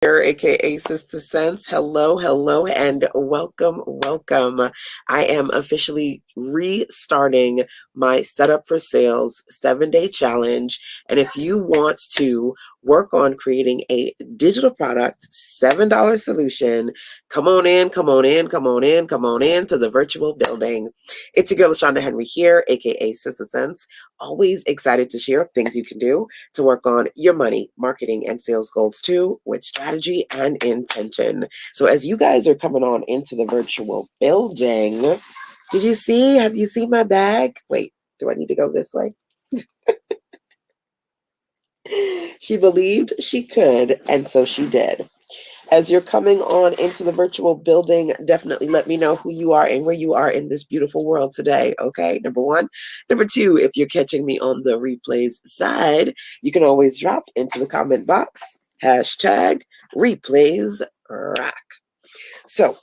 Here, aka Sister Sense. Hello, hello, and welcome, welcome. I am officially restarting my Setup for Sales 7-day challenge. And if you want to work on creating a digital product, $7 solution, come on in, come on in, come on in, come on in to the virtual building. It's your girl, LaShonda Henry here, aka Sister Sense. Always excited to share things you can do to work on your money, marketing, and sales goals too, with strategy and intention. So as you guys are coming on into the virtual building, have you seen my bag? Wait, do I need to go this way? She believed she could, and so she did. As you're coming on into the virtual building, definitely let me know who you are and where you are in this beautiful world today. Okay, number one. Number two, if you're catching me on the replays side, you can always drop into the comment box, hashtag replays rock. So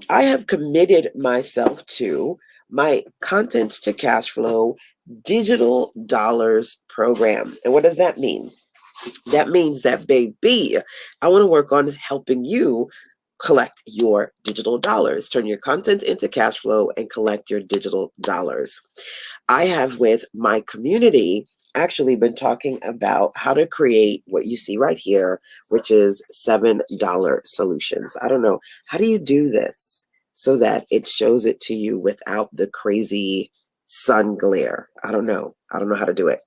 I have committed myself to my content to cash flow digital dollars program. And what does that mean? That means that, baby, I want to work on helping you collect your digital dollars, turn your content into cash flow, and collect your digital dollars. I have, with my community, actually been talking about how to create what you see right here, which is $7 solutions. I don't know. How do you do this so that it shows it to you without the crazy sun glare? I don't know. I don't know how to do it.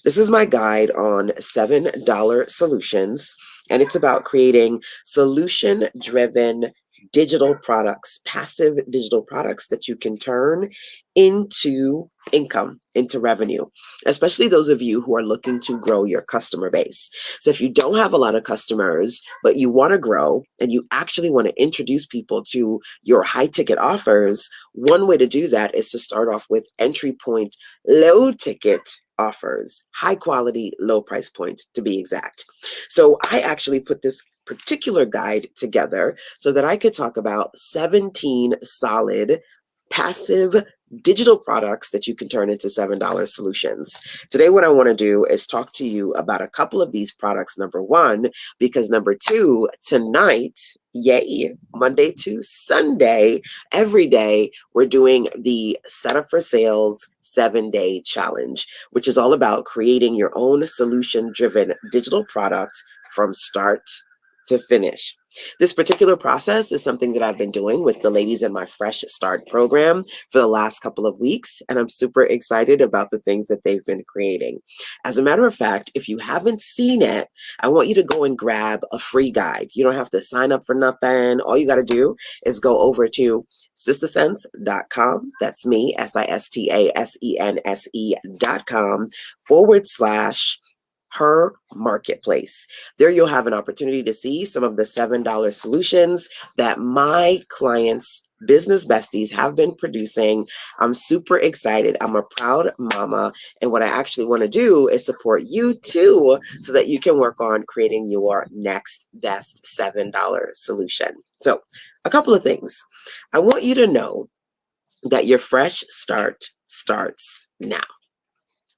This is my guide on $7 solutions, and it's about creating solution-driven digital products, passive digital products that you can turn into income, into revenue, especially those of you who are looking to grow your customer base. So if you don't have a lot of customers, but you want to grow and you actually want to introduce people to your high ticket offers, one way to do that is to start off with entry point, low ticket offers, high quality, low price point to be exact. So I actually put this particular guide together so that I could talk about 17 solid passive digital products that you can turn into $7 solutions. Today, what I want to do is talk to you about a couple of these products, number one, because number two, tonight, yay, Monday to Sunday, every day, we're doing the Setup for Sales 7-day challenge, which is all about creating your own solution-driven digital product from start to finish. This particular process is something that I've been doing with the ladies in my Fresh Start program for the last couple of weeks, and I'm super excited about the things that they've been creating. As a matter of fact, if you haven't seen it, I want you to go and grab a free guide. You don't have to sign up for nothing. All you got to do is go over to sistasense.com. That's me, SISTASENSE.com / her marketplace. There you'll have an opportunity to see some of the $7 solutions that my clients, business besties, have been producing. I'm super excited. I'm a proud mama. And what I actually want to do is support you too, so that you can work on creating your next best $7 solution. So a couple of things. I want you to know that your fresh start starts now.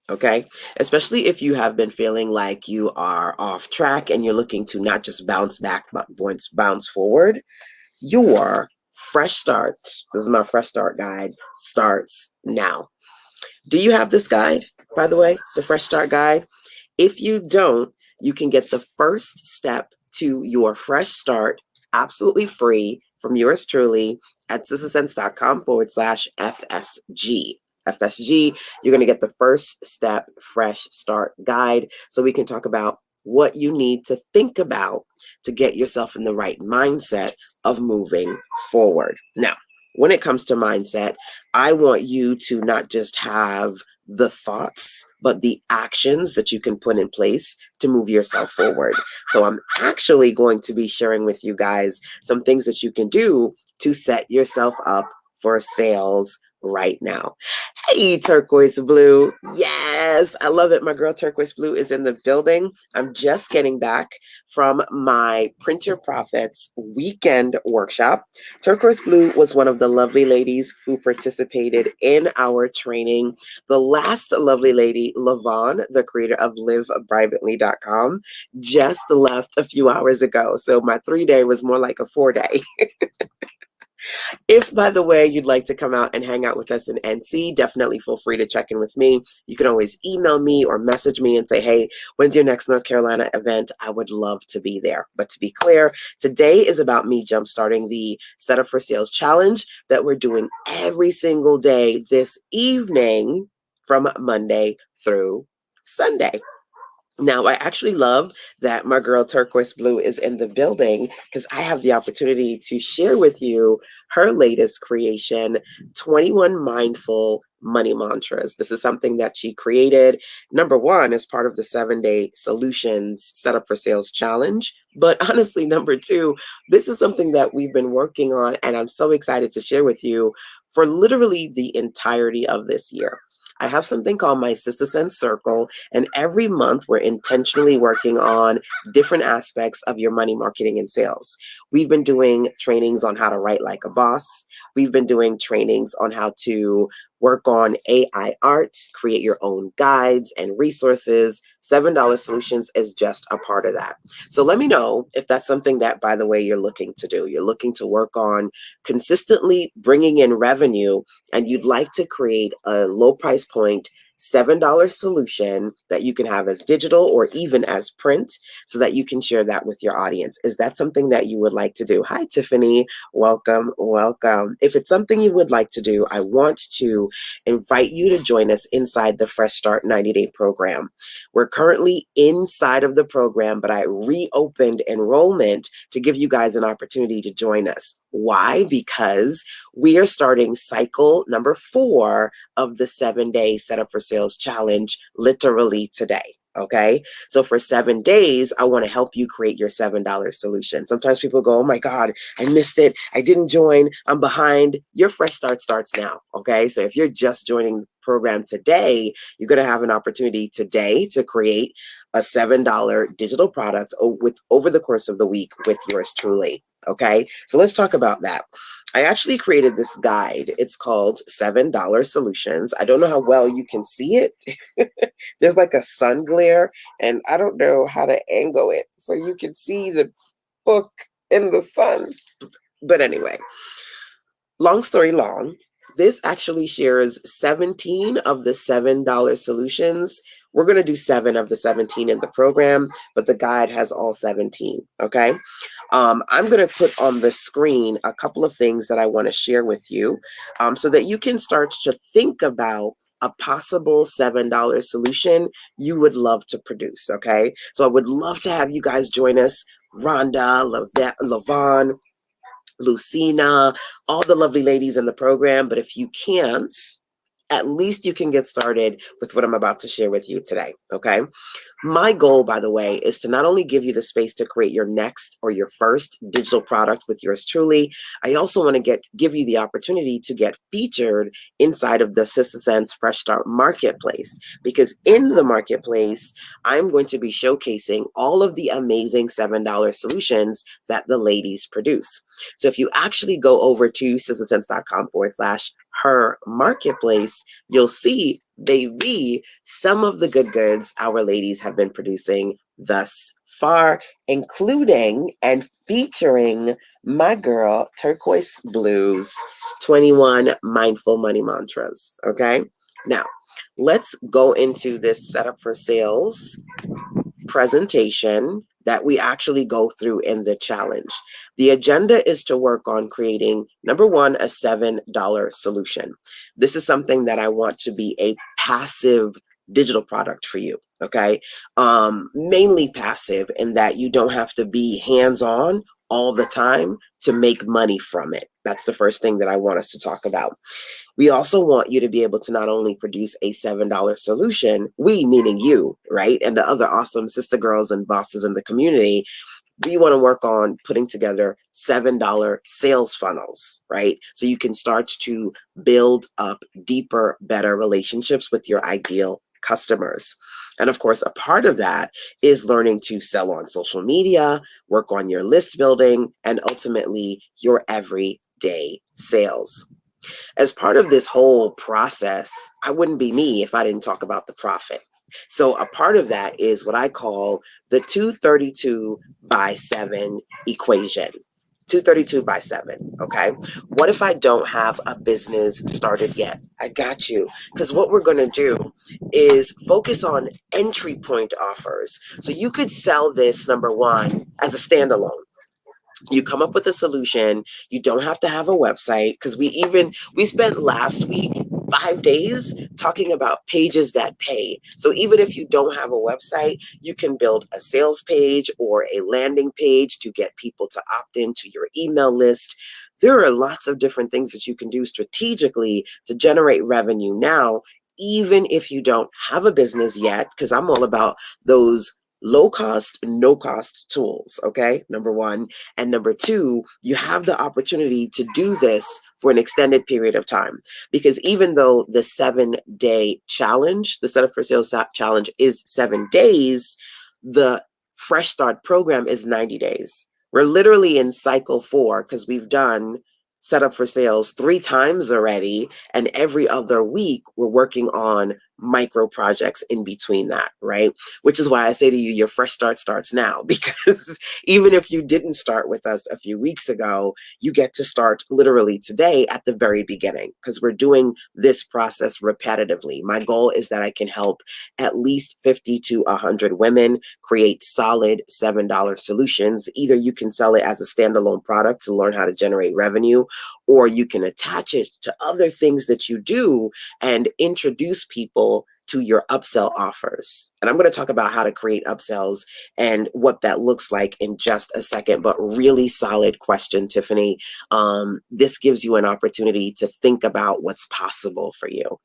Okay, especially if you have been feeling like you are off track and you're looking to not just bounce back, but bounce forward. Your fresh start, this is my fresh start guide, starts now. Do you have this guide, by the way, the fresh start guide? If you don't, you can get the first step to your fresh start absolutely free from yours truly at sistasense.com / FSG. FSG, you're going to get the first step fresh start guide so we can talk about what you need to think about to get yourself in the right mindset of moving forward. Now, when it comes to mindset, I want you to not just have the thoughts, but the actions that you can put in place to move yourself forward. So I'm actually going to be sharing with you guys some things that you can do to set yourself up for sales right now. Hey, turquoise blue. Yes, I love it. My girl Turquoise Blue is in the building. I'm just getting back from my Print Your Profits weekend workshop. Turquoise Blue was one of the lovely ladies who participated in our training. The last lovely lady, Lavon, the creator of liveprivately.com, just left a few hours ago. So my 3-day was more like a 4-day. If, by the way, you'd like to come out and hang out with us in NC, definitely feel free to check in with me. You can always email me or message me and say, hey, when's your next North Carolina event? I would love to be there. But to be clear, today is about me jumpstarting the Setup for Sales Challenge that we're doing every single day this evening from Monday through Sunday. Now, I actually love that my girl Turquoise Blue is in the building because I have the opportunity to share with you her latest creation, 21 Mindful Money Mantras. This is something that she created, number one, as part of the 7-day solutions Setup for Sales Challenge. But honestly, number two, this is something that we've been working on, and I'm so excited to share with you for literally the entirety of this year. I have something called my Sister Sense Circle, and every month we're intentionally working on different aspects of your money marketing and sales. We've been doing trainings on how to write like a boss. We've been doing trainings on how to work on AI art, create your own guides and resources. $7 Solutions is just a part of that. So let me know if that's something that, by the way, you're looking to do. You're looking to work on consistently bringing in revenue, and you'd like to create a low price point $7 solution that you can have as digital or even as print so that you can share that with your audience. Is that something that you would like to do? Hi, Tiffany. Welcome, welcome. If it's something you would like to do, I want to invite you to join us inside the Fresh Start 90-day program. We're currently inside of the program, but I reopened enrollment to give you guys an opportunity to join us. Why? Because we are starting cycle number 4 of the 7-day Setup for Sales Challenge literally today. Okay. So for 7 days, I want to help you create your $7 solution. Sometimes people go, oh my God, I missed it. I didn't join. I'm behind. Your fresh start starts now. Okay. So if you're just joining the program today, you're going to have an opportunity today to create a $7 digital product over the course of the week with yours truly. Okay. So let's talk about that. I actually created this guide. It's called $7 Solutions. I don't know how well you can see it. There's like a sun glare, and I don't know how to angle it so you can see the book in the sun. But anyway, long story long, this actually shares 17 of the $7 solutions. We're going to do 7 of the 17 in the program, but the guide has all 17. Okay. I'm going to put on the screen a couple of things that I want to share with you so that you can start to think about a possible $7 solution you would love to produce. Okay. So I would love to have you guys join us. Rhonda, Lavon, Lucina, all the lovely ladies in the program. But if you can't, at least you can get started with what I'm about to share with you today. Okay. My goal, by the way, is to not only give you the space to create your next or your first digital product with yours truly, I also want to give you the opportunity to get featured inside of the Sister Sense Fresh Start Marketplace. Because in the marketplace, I'm going to be showcasing all of the amazing $7 solutions that the ladies produce. So if you actually go over to sistersense.com/her marketplace, you'll see baby some of the good goods our ladies have been producing thus far, including and featuring my girl Turquoise Blue's 21 Mindful Money Mantras. Okay, now let's go into this Setup for Sales presentation that we actually go through in the challenge. The agenda is to work on creating, number one, a $7 solution. This is something that I want to be a passive digital product for you. Okay. Mainly passive in that you don't have to be hands-on all the time to make money from it. That's the first thing that I want us to talk about. We also want you to be able to not only produce a $7 solution, we meaning you, right? And the other awesome sister girls and bosses in the community, we want to work on putting together $7 sales funnels, right? So you can start to build up deeper, better relationships with your ideal customers. And of course, a part of that is learning to sell on social media, work on your list building, and ultimately your everyday sales. As part of this whole process, I wouldn't be me if I didn't talk about the profit. So a part of that is what I call the 232 by 7 equation. 232 by 7. Okay. What if I don't have a business started yet? I got you. Because what we're going to do is focus on entry point offers. So you could sell this, number one, as a standalone. You come up with a solution. You don't have to have a website, because we spent last week 5 days talking about pages that pay. So even if you don't have a website, you can build a sales page or a landing page to get people to opt into your email list. There are lots of different things that you can do strategically to generate revenue now, even if you don't have a business yet, because I'm all about those low cost, no cost tools. Okay. Number one. And number two, you have the opportunity to do this for an extended period of time. Because even though the 7-day challenge, the Setup for Sales challenge is 7 days, the Fresh Start program is 90 days. We're literally in cycle 4, because we've done Setup for Sales 3 times already. And every other week, we're working on micro projects in between that, right? Which is why I say to you, your fresh start starts now, because even if you didn't start with us a few weeks ago, you get to start literally today at the very beginning, because we're doing this process repetitively. My goal is that I can help at least 50 to 100 women create solid $7 solutions. Either you can sell it as a standalone product to learn how to generate revenue, or you can attach it to other things that you do and introduce people to your upsell offers. And I'm going to talk about how to create upsells and what that looks like in just a second. But really solid question, Tiffany. This gives you an opportunity to think about what's possible for you.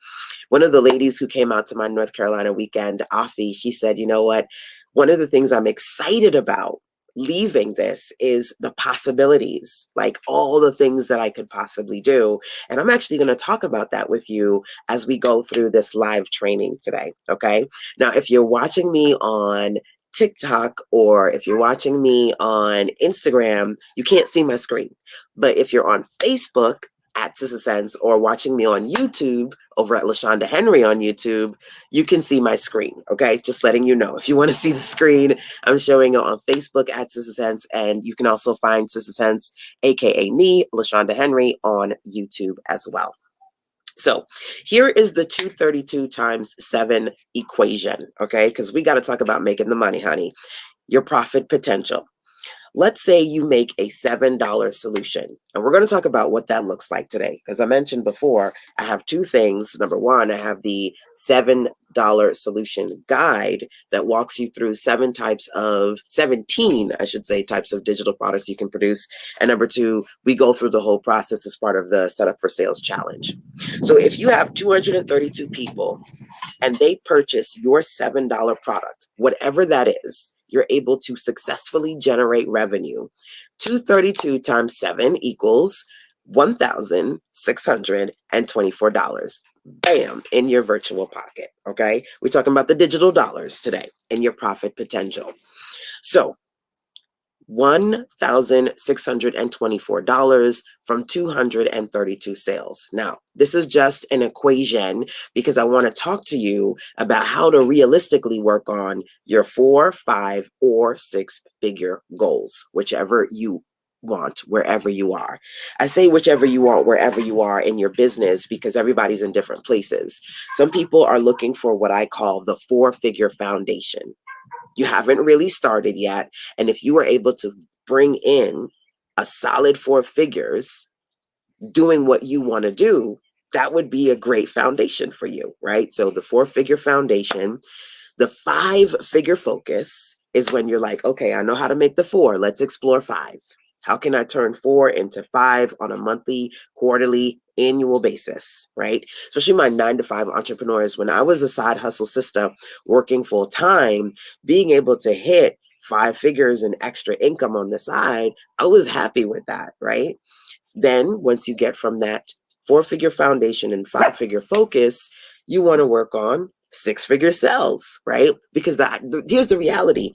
One of the ladies who came out to my North Carolina weekend, Afi, she said, you know what? One of the things I'm excited about leaving this is the possibilities, like all the things that I could possibly do. And I'm actually going to talk about that with you as we go through this live training today. Okay. Now, if you're watching me on TikTok or if you're watching me on Instagram, you can't see my screen. But if you're on Facebook at SissaSense or watching me on YouTube over at LaShonda Henry on YouTube, you can see my screen. Okay. Just letting you know. If you want to see the screen, I'm showing it on Facebook at SissaSense, and you can also find SissaSense, aka me, LaShonda Henry, on YouTube as well. So here is the 232 times 7 equation. Okay. Because we got to talk about making the money, honey. Your profit potential. Let's say you make a $7 solution, and we're going to talk about what that looks like today. Because I mentioned before, I have 2 things. Number one, I have the $7 solution guide that walks you through 17, I should say, types of digital products you can produce. And number 2, we go through the whole process as part of the Setup for Sales challenge. So if you have 232 people and they purchase your $7 product, whatever that is, you're able to successfully generate revenue. 232 times 7 equals $1,624. Bam, in your virtual pocket. Okay. We're talking about the digital dollars today and your profit potential. So $1,624 from 232 sales. Now, this is just an equation because I want to talk to you about how to realistically work on your 4, 5, or 6-figure goals, whichever you want, wherever you are. I say whichever you want, wherever you are in your business, because everybody's in different places. Some people are looking for what I call the 4-figure foundation. You haven't really started yet. And if you were able to bring in a solid 4 figures doing what you want to do, that would be a great foundation for you, right? So the 4-figure foundation, the 5-figure focus is when you're like, okay, I know how to make the 4. Let's explore 5. How can I turn 4 into 5 on a monthly, quarterly, annual basis, right? Especially my 9-to-5 entrepreneurs. When I was a side hustle sister working full time, being able to hit 5 figures in extra income on the side, I was happy with that, right? Then once you get from that 4-figure foundation and 5-figure focus, you want to work on six-figure sales, right? Because here's the reality.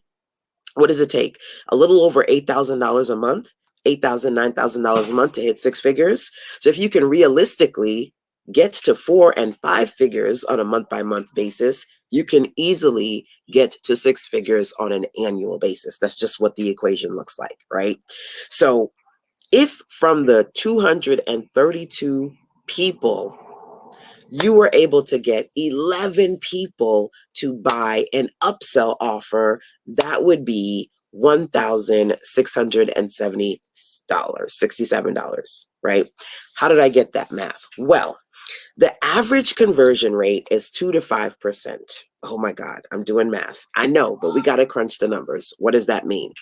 What does it take? A little over $8,000 a month, $8,000, $9,000 a month to hit six figures. So if you can realistically get to 4 and 5 figures on a month-by-month basis, you can easily get to six figures on an annual basis. That's just what the equation looks like, right? So if from the 232 people, you were able to get 11 people to buy an upsell offer, that would be $1,667, right? How did I get that math? Well, the average conversion rate is 2 to 5%. Oh my God, I'm doing math. I know, but we got to crunch the numbers. What does that mean?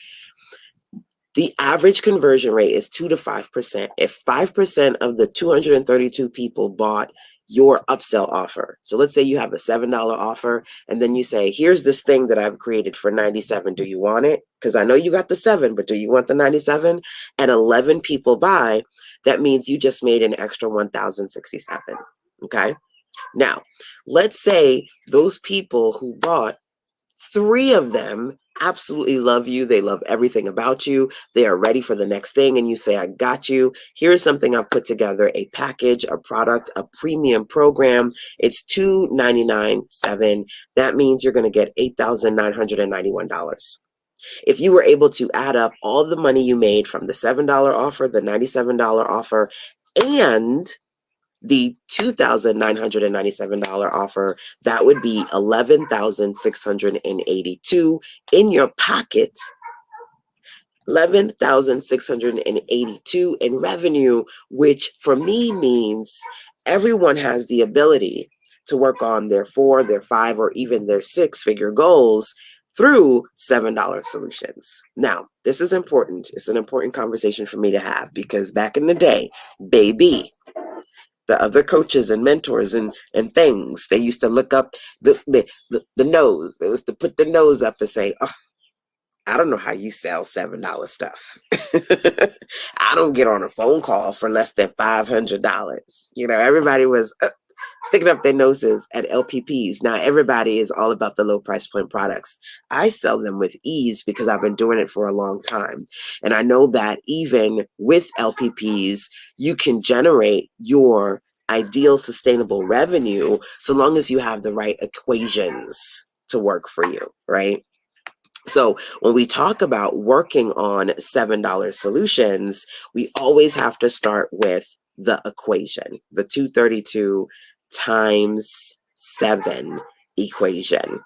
The average conversion rate is 2 to 5%. If 5% of the 232 people bought your upsell offer, so let's say you have a $7 offer, and then you say, here's this thing that I've created for 97. Do you want it? Because I know you got the 7, but do you want the 97? And 11 people buy, that means you just made an extra 1,067. Okay. Now, let's say those people who bought, 3 of them absolutely love you. They love everything about you. They are ready for the next thing. And you say, I got you. Here's something I've put together, a package, a product, a premium program. It's $299.7. That means you're going to get $8,991. If you were able to add up all the money you made from the $7 offer, the $97 offer, and the $2,997 offer, that would be $11,682 in your pocket. $11,682 in revenue, which for me means everyone has the ability to work on their 4, their 5, or even their 6-figure goals through $7 solutions. Now, this is important. It's an important conversation for me to have because back in the day, baby, the other coaches and mentors and things, they used to look up the nose. They used to put the nose up and say, oh, I don't know how you sell $7 stuff. I don't get on a phone call for less than $500. Everybody was sticking up their noses at LPPs. Now everybody is all about the low price point products. I sell them with ease because I've been doing it for a long time. And I know that even with LPPs, you can generate your ideal sustainable revenue so long as you have the right equations to work for you, right? So when we talk about working on $7 solutions, we always have to start with the equation, the 232 times 7 equation.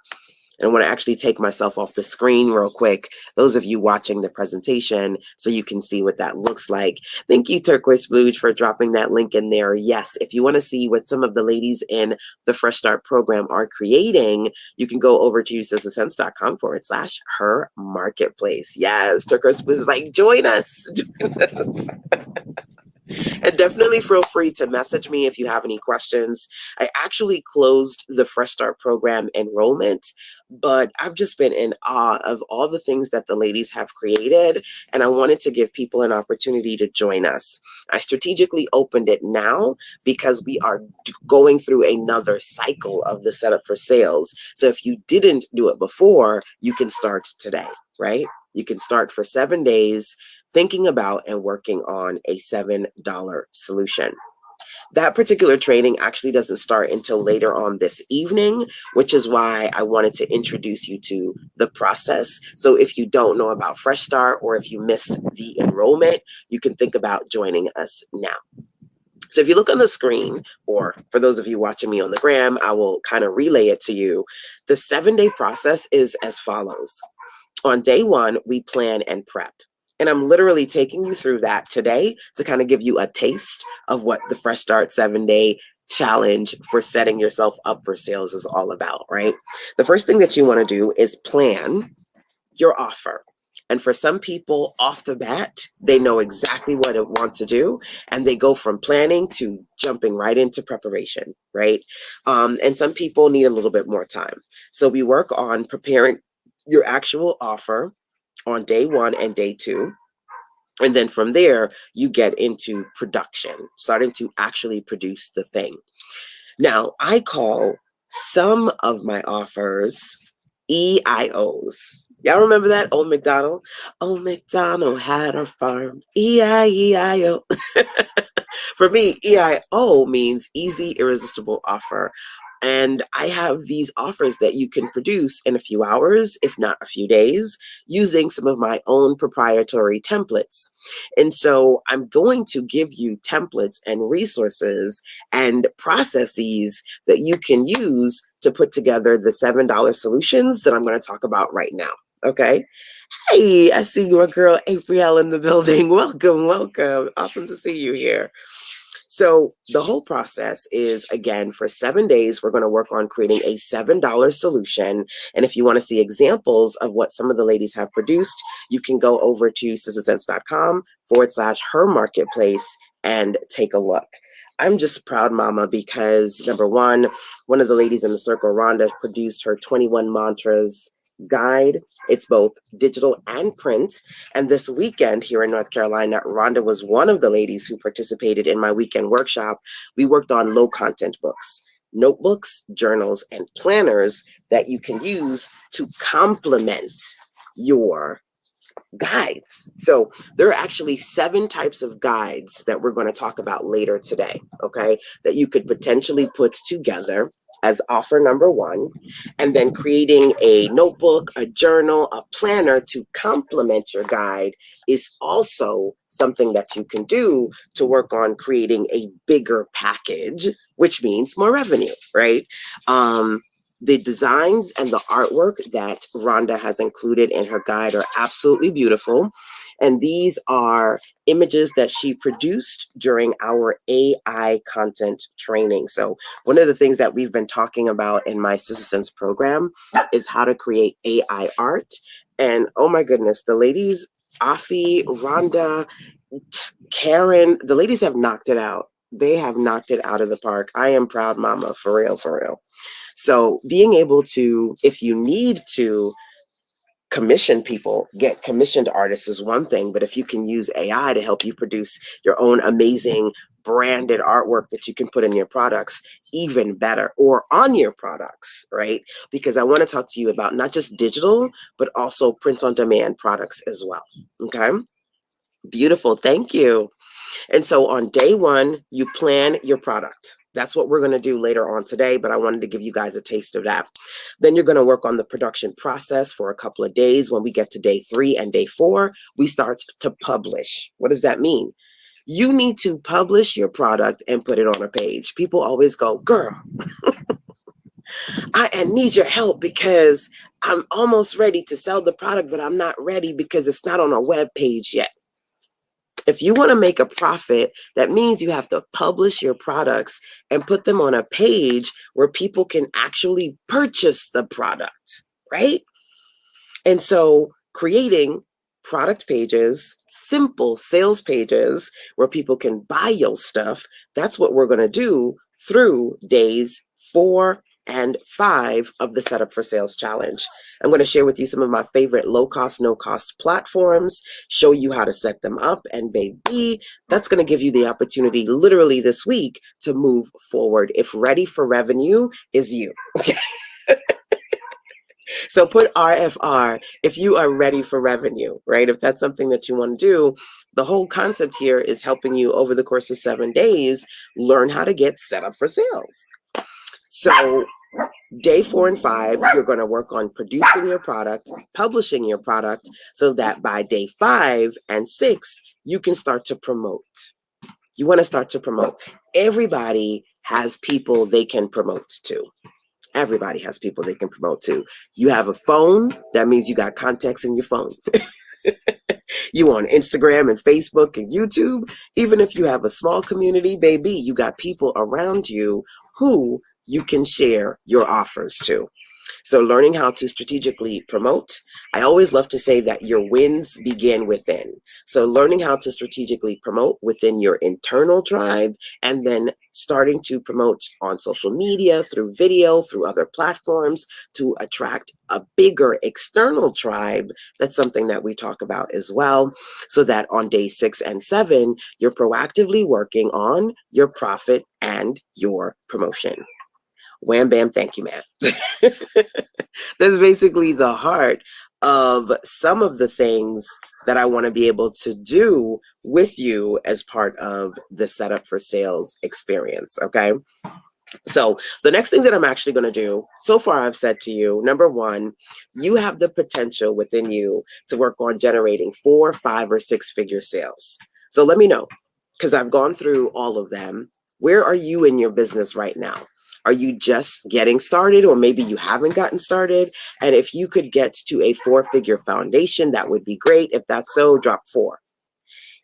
And I want to actually take myself off the screen real quick, those of you watching the presentation, so you can see what that looks like. Thank you, Turquoise Blue, for dropping that link in there. Yes, if you want to see what some of the ladies in the Fresh Start program are creating, you can go over to usesasense.com/her marketplace. Yes, Turquoise Blue is like, join us. Join us. And definitely feel free to message me if you have any questions. I actually closed the Fresh Start program enrollment, but I've just been in awe of all the things that the ladies have created, and I wanted to give people an opportunity to join us. I strategically opened it now because we are going through another cycle of the setup for sales. So if you didn't do it before, you can start today, right? You can start for 7 days thinking about and working on a $7 solution. That particular training actually doesn't start until later on this evening, which is why I wanted to introduce you to the process. So if you don't know about Fresh Start or if you missed the enrollment, you can think about joining us now. So if you look on the screen, or for those of you watching me on the gram, I will kind of relay it to you. The 7-day process is as follows. On day 1, we plan and prep. And I'm literally taking you through that today to kind of give you a taste of what the Fresh Start 7-day challenge for setting yourself up for sales is all about, right? The first thing that you want to do is plan your offer. And for some people off the bat, they know exactly what they want to do, and they go from planning to jumping right into preparation, right? And some people need a little bit more time. So we work on preparing your actual offer on day 1 and day 2. And then from there, you get into production, starting to actually produce the thing. Now, I call some of my offers, EIOs. Y'all remember that? Old MacDonald? Old MacDonald had a farm. E-I-E-I-O. For me, EIO means easy, irresistible offer. And I have these offers that you can produce in a few hours, if not a few days, using some of my own proprietary templates. And so I'm going to give you templates and resources and processes that you can use to put together the $7 solutions that I'm going to talk about right now. Okay. Hey, I see your girl April in the building. Welcome, welcome. Awesome to see you here. So the whole process is, again, for 7 days, we're going to work on creating a $7 solution. And if you want to see examples of what some of the ladies have produced, you can go over to sistasense.com/her marketplace and take a look. I'm just proud, mama, because number one of the ladies in the circle, Rhonda, produced her 21 mantras guide. It's both digital and print. And this weekend here in North Carolina, Rhonda was one of the ladies who participated in my weekend workshop. We worked on low content books, notebooks, journals, and planners that you can use to complement your guides. So there are actually 7 types of guides that we're going to talk about later today, okay, that you could potentially put together as offer number 1, and then creating a notebook, a journal, a planner to complement your guide is also something that you can do to work on creating a bigger package, which means more revenue, right? The designs and the artwork that Rhonda has included in her guide are absolutely beautiful. And these are images that she produced during our AI content training. So one of the things that we've been talking about in my SistaSense program is how to create AI art. And oh my goodness, the ladies, Afi, Rhonda, Karen, the ladies have knocked it out. They have knocked it out of the park. I am proud, mama, for real, for real. So being able to, if you need to commission people, get commissioned artists is one thing, but if you can use AI to help you produce your own amazing branded artwork that you can put in your products, even better, or on your products, right? Because I want to talk to you about not just digital, but also print on demand products as well. Okay. Beautiful. Thank you. And so on day 1, you plan your product. That's what we're going to do later on today, but I wanted to give you guys a taste of that. Then you're going to work on the production process for a couple of days. When we get to day 3 and day 4, we start to publish. What does that mean? You need to publish your product and put it on a page. People always go, girl, I need your help because I'm almost ready to sell the product, but I'm not ready because it's not on a web page yet. If you want to make a profit, that means you have to publish your products and put them on a page where people can actually purchase the product, right? And so creating product pages, simple sales pages where people can buy your stuff, that's what we're going to do through days 4 and 5 of the Setup for Sales Challenge. I'm going to share with you some of my favorite low-cost, no-cost platforms, show you how to set them up, and baby, that's going to give you the opportunity literally this week to move forward if ready for revenue is you. Okay. So put RFR if you are ready for revenue, right? If that's something that you want to do, the whole concept here is helping you over the course of 7 days, learn how to get set up for sales. So day 4 and 5, you're going to work on producing your product, publishing your product, so that by day 5 and 6, you can start to promote. You want to start to promote. Everybody has people they can promote to. Everybody has people they can promote to. You have a phone, that means you got contacts in your phone. You on Instagram and Facebook and YouTube. Even if you have a small community, baby, you got people around you who you can share your offers to. So learning how to strategically promote. I always love to say that your wins begin within. So learning how to strategically promote within your internal tribe, and then starting to promote on social media, through video, through other platforms to attract a bigger external tribe. That's something that we talk about as well. So that on day 6 and 7, you're proactively working on your profit and your promotion. Wham, bam, thank you, man. That's basically the heart of some of the things that I want to be able to do with you as part of the setup for sales experience. Okay. So the next thing that I'm actually going to do, so far I've said to you, number one, you have the potential within you to work on generating 4, 5, or 6-figure sales. So let me know, because I've gone through all of them. Where are you in your business right now? Are you just getting started, or maybe you haven't gotten started? And if you could get to a 4-figure foundation, that would be great. If that's so, drop 4.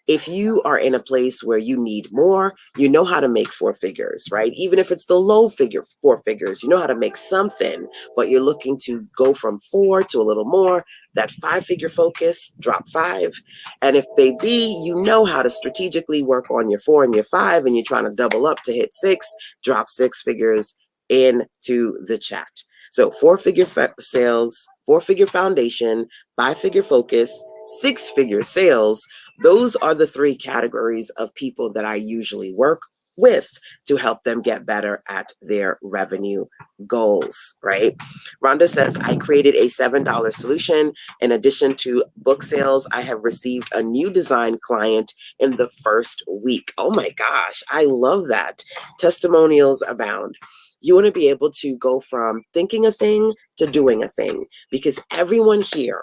If you are in a place where you need more, you know how to make 4 figures, right? Even if it's the low figure 4 figures, you know how to make something, but you're looking to go from 4 to a little more. That 5-figure focus, drop 5. And if baby, you know how to strategically work on your 4 and your 5, and you're trying to double up to hit 6, drop 6 figures into the chat. So 4-figure sales, 4-figure foundation, 5-figure focus, 6-figure sales. Those are the 3 categories of people that I usually work with to help them get better at their revenue goals, right? Rhonda says, I created a $7 solution. In addition to book sales, I have received a new design client in the first week. Oh my gosh, I love that. Testimonials abound. You want to be able to go from thinking a thing to doing a thing, because everyone here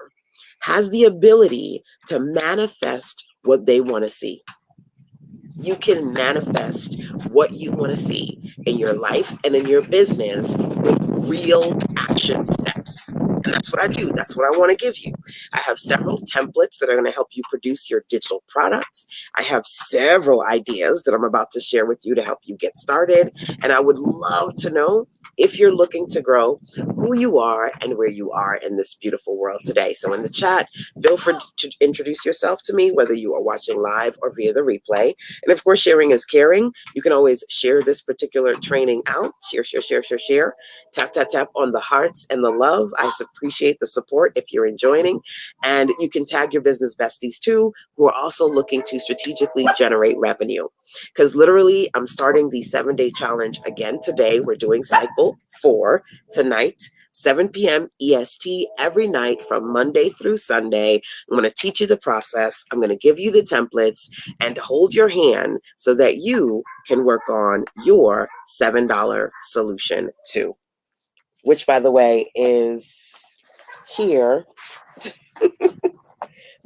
has the ability to manifest what they want to see. You can manifest what you want to see in your life and in your business with real action steps. And that's what I do. That's what I want to give you. I have several templates that are going to help you produce your digital products. I have several ideas that I'm about to share with you to help you get started. And I would love to know, if you're looking to grow, who you are and where you are in this beautiful world today. So in the chat, feel free to introduce yourself to me, whether you are watching live or via the replay. And of course, sharing is caring. You can always share this particular training out. Share, share, share, share, share. Tap, tap, tap on the hearts and the love. I appreciate the support if you're enjoying. And you can tag your business besties too, who are also looking to strategically generate revenue. Because literally, I'm starting the 7-day challenge again today. We're doing cycle 4 tonight, 7 p.m. EST every night from Monday through Sunday. I'm going to teach you the process. I'm going to give you the templates and hold your hand so that you can work on your $7 solution too, which, by the way, is here.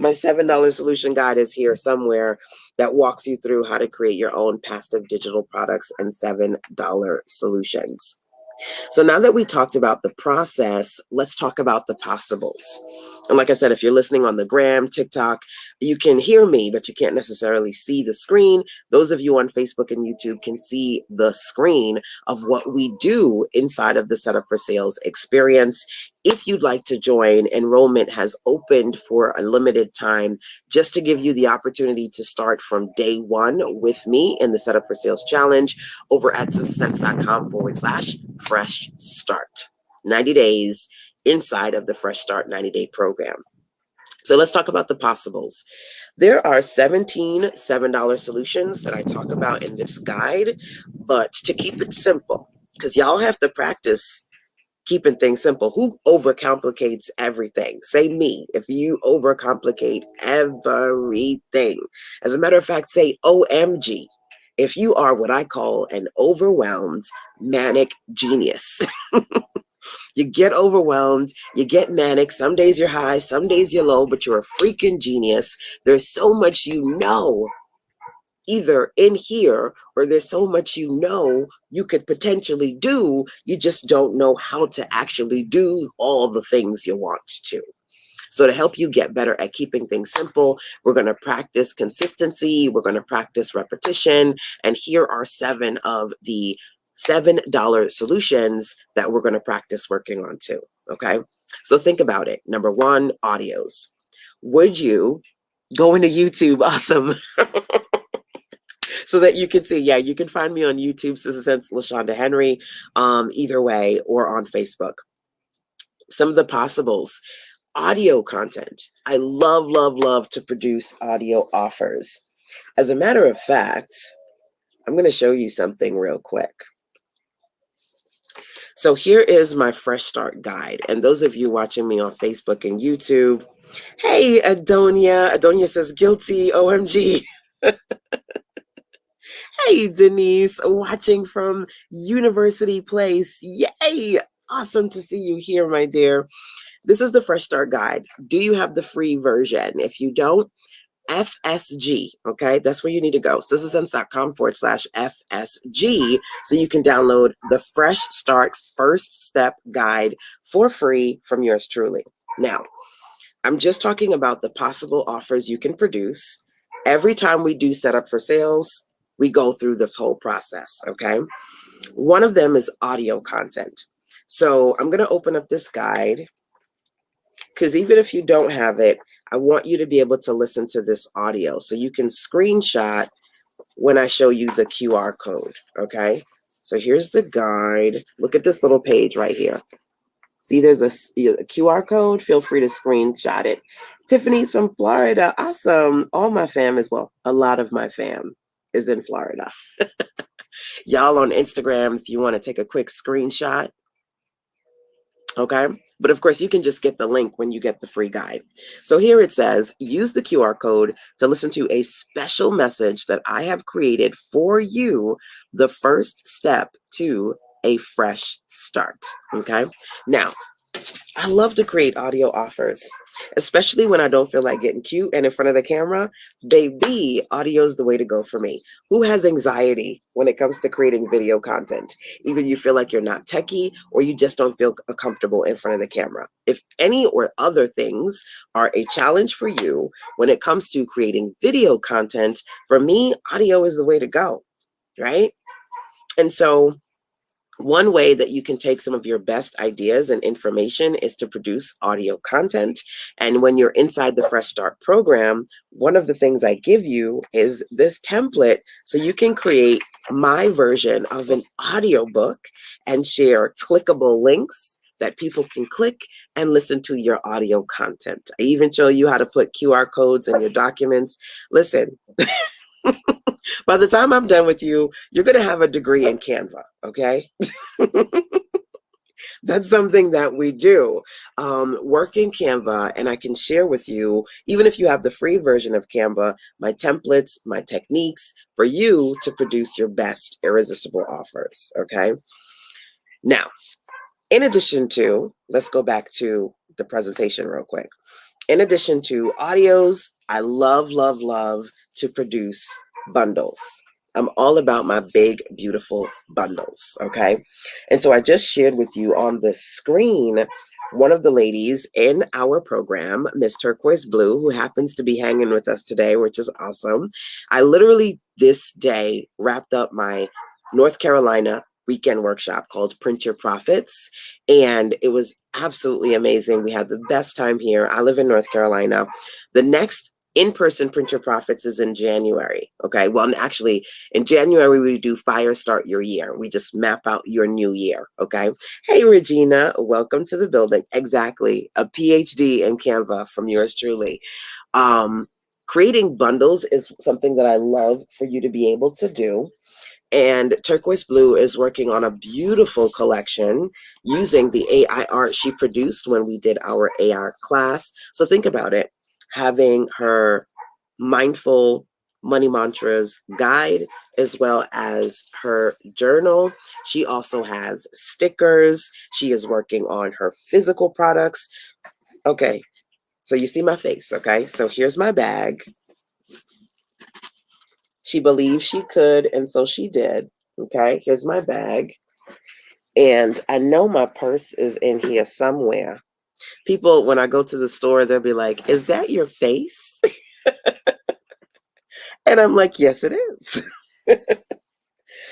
My $7 solution guide is here somewhere that walks you through how to create your own passive digital products and $7 solutions. So now that we talked about the process, let's talk about the possibles. And like I said, if you're listening on the Gram, TikTok, you can hear me, but you can't necessarily see the screen. Those of you on Facebook and YouTube can see the screen of what we do inside of the Setup for Sales experience. If you'd like to join, enrollment has opened for a limited time just to give you the opportunity to start from day 1 with me in the Setup for Sales Challenge over at successsense.com/fresh start. 90 days inside of the Fresh Start 90-day program. So let's talk about the possibles. There are 17 $7 solutions that I talk about in this guide, but to keep it simple, because y'all have to practice keeping things simple. Who overcomplicates everything? Say me, if you overcomplicate everything. As a matter of fact, say OMG. If you are what I call an overwhelmed manic genius. You get overwhelmed, you get manic. Some days you're high, some days you're low, but you're a freaking genius. There's so much you know, either in here, or there's so much you know you could potentially do. You just don't know how to actually do all the things you want to. So to help you get better at keeping things simple, we're going to practice consistency. We're going to practice repetition. And here are 7 of the $7 solutions that we're going to practice working on too. Okay. So think about it. Number 1, audios. Would you go into YouTube? Awesome. So that you can see, yeah, you can find me on YouTube, Sister Sense LaShonda Henry, either way, or on Facebook. Some of the possibles. Audio content. I love, love, love to produce audio offers. As a matter of fact, I'm going to show you something real quick. So here is my Fresh Start guide. And those of you watching me on Facebook and YouTube, hey, Adonia. Adonia says guilty, OMG. Hey, Denise, watching from University Place. Yay! Awesome to see you here, my dear. This is the Fresh Start Guide. Do you have the free version? If you don't, FSG, okay? That's where you need to go. SisterSense.com/FSG so you can download the Fresh Start First Step Guide for free from yours truly. Now, I'm just talking about the possible offers you can produce. Every time we do set up for sales, we go through this whole process, okay? One of them is audio content. So I'm going to open up this guide because even if you don't have it, I want you to be able to listen to this audio. So you can screenshot when I show you the QR code, okay? So here's the guide. Look at this little page right here. See, there's a QR code. Feel free to screenshot it. Tiffany's from Florida. Awesome. All my fam as well. A lot of my fam is in Florida. Y'all on Instagram, if you want to take a quick screenshot, okay? But of course, you can just get the link when you get the free guide. So here it says, use the QR code to listen to a special message that I have created for you, the first step to a fresh start, okay? Now, I love to create audio offers, especially when I don't feel like getting cute and in front of the camera. Baby, audio is the way to go for me. Who has anxiety when it comes to creating video content? Either you feel like you're not techie or you just don't feel comfortable in front of the camera. If any or other things are a challenge for you when it comes to creating video content, for me, audio is the way to go, right? And so one way that you can take some of your best ideas and information is to produce audio content. And when you're inside the Fresh Start program, one of the things I give you is this template so you can create my version of an audiobook and share clickable links that people can click and listen to your audio content. I even show you how to put QR codes in your documents. Listen, by the time I'm done with you, you're going to have a degree in Canva, okay? That's something that we do. Work in Canva, and I can share with you, even if you have the free version of Canva, my templates, my techniques for you to produce your best irresistible offers, okay? Now, in addition to, let's go back to the presentation real quick. In addition to audios, I love, love, love to produce bundles. I'm all about my big, beautiful bundles, okay? And so I just shared with you on the screen one of the ladies in our program, Miss Turquoise Blue, who happens to be hanging with us today, which is awesome. I literally this day wrapped up my North Carolina weekend workshop called Print Your Profits, and it was absolutely amazing. We had the best time here. I live in North Carolina. The next in-person Print Your Profits is in January. Okay. Well, actually, in January, we do Fire Start Your Year. We just map out your new year. Okay. Hey, Regina, welcome to the building. Exactly. A PhD in Canva from yours truly. Creating bundles is something that I love for you to be able to do. And Turquoise Blue is working on a beautiful collection using the AI art she produced when we did our AR class. So think about it, having her mindful money mantras guide as well as her journal. She also has stickers. She is working on her physical products. Okay, so you see my face, okay? So here's my bag. She believed she could, and so she did. Okay, here's my bag. And I know my purse is in here somewhere. People, when I go to the store, they'll be like, is that your face? And I'm like, yes, it is.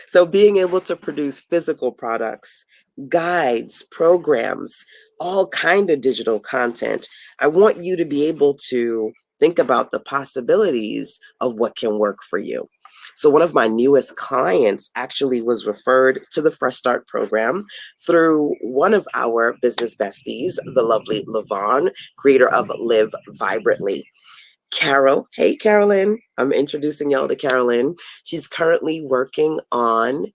So being able to produce physical products, guides, programs, all kind of digital content, I want you to be able to think about the possibilities of what can work for you. So one of my newest clients actually was referred to the Fresh Start program through one of our business besties, the lovely Lavon, creator of Live Vibrantly. Carol, hey Carolyn, I'm introducing y'all to Carolyn. She's currently working on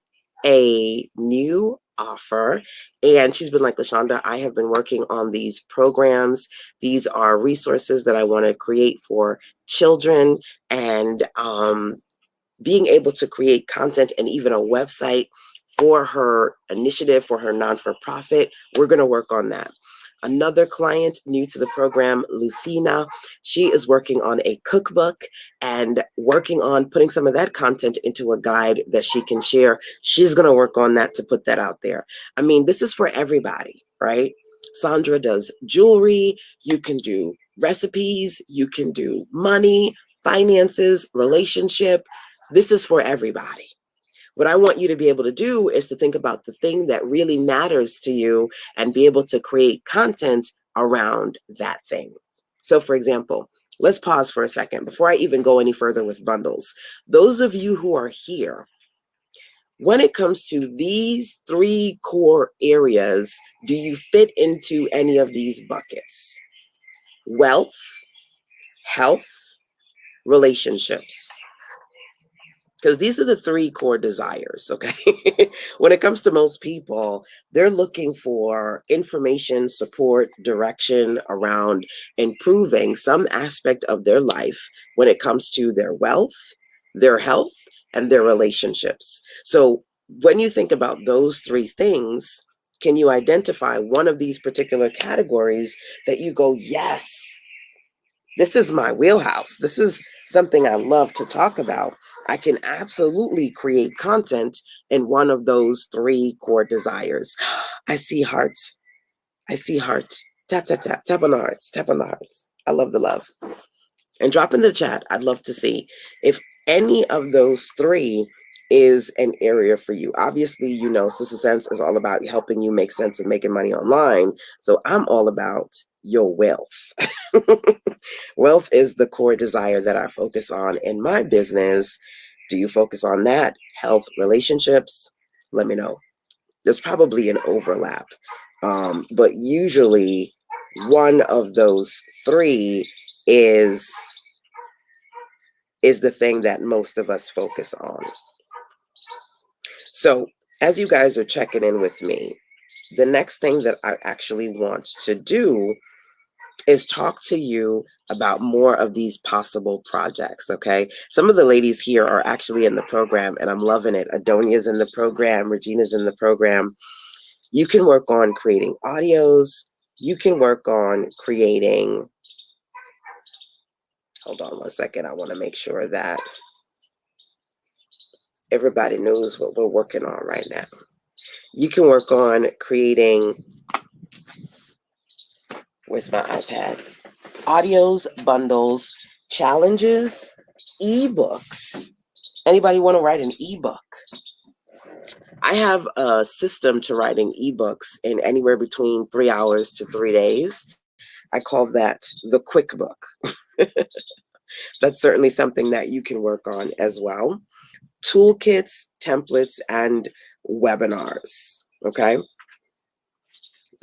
a new offer, And she's been like, LaShonda, I have been working on these programs. These are resources that I want to create for children, and being able to create content and even a website for her initiative, for her non-for-profit. We're going to work on that. Another client new to the program, Lucina, she is working on a cookbook and working on putting some of that content into a guide that she can share. She's going to work on that to put that out there. I mean, this is for everybody, right? Sandra does jewelry. You can do recipes. You can do money, finances, relationship. This is for everybody. What I want you to be able to do is to think about the thing that really matters to you and be able to create content around that thing. So for example, let's pause for a second before I even go any further with bundles. Those of you who are here, when it comes to these 3 core areas, do you fit into any of these buckets? Wealth, health, relationships. Because these are the 3 core desires, okay? When it comes to most people, they're looking for information, support, direction around improving some aspect of their life when it comes to their wealth, their health, and their relationships. So when you think about those 3 things, can you identify one of these particular categories that you go, yes, this is my wheelhouse. This is something I love to talk about. I can absolutely create content in one of those 3 core desires. I see hearts. I see heart. Tap, tap, tap, tap on the hearts. Tap on the hearts. I love the love. And drop in the chat. I'd love to see if any of those 3 is an area for you. Obviously, you know, Sister Sense is all about helping you make sense of making money online. So I'm all about your wealth. Wealth is the core desire that I focus on in my business. Do you focus on that? Health, relationships? Let me know. There's probably an overlap. But usually one of those 3 is the thing that most of us focus on. So as you guys are checking in with me, the next thing that I actually want to do is talk to you about more of these possible projects, okay? Some of the ladies here are actually in the program, and I'm loving it. Adonia's in the program, Regina's in the program. You can work on creating audios. You can work on creating, hold on one second. I want to make sure that everybody knows what we're working on right now. You can work on creating, where's my iPad? Audios, bundles, challenges, ebooks. Anybody want to write an ebook? I have a system to writing ebooks in anywhere between 3 hours to 3 days. I call that the quick book. That's certainly something that you can work on as well. Toolkits, templates, and webinars, okay?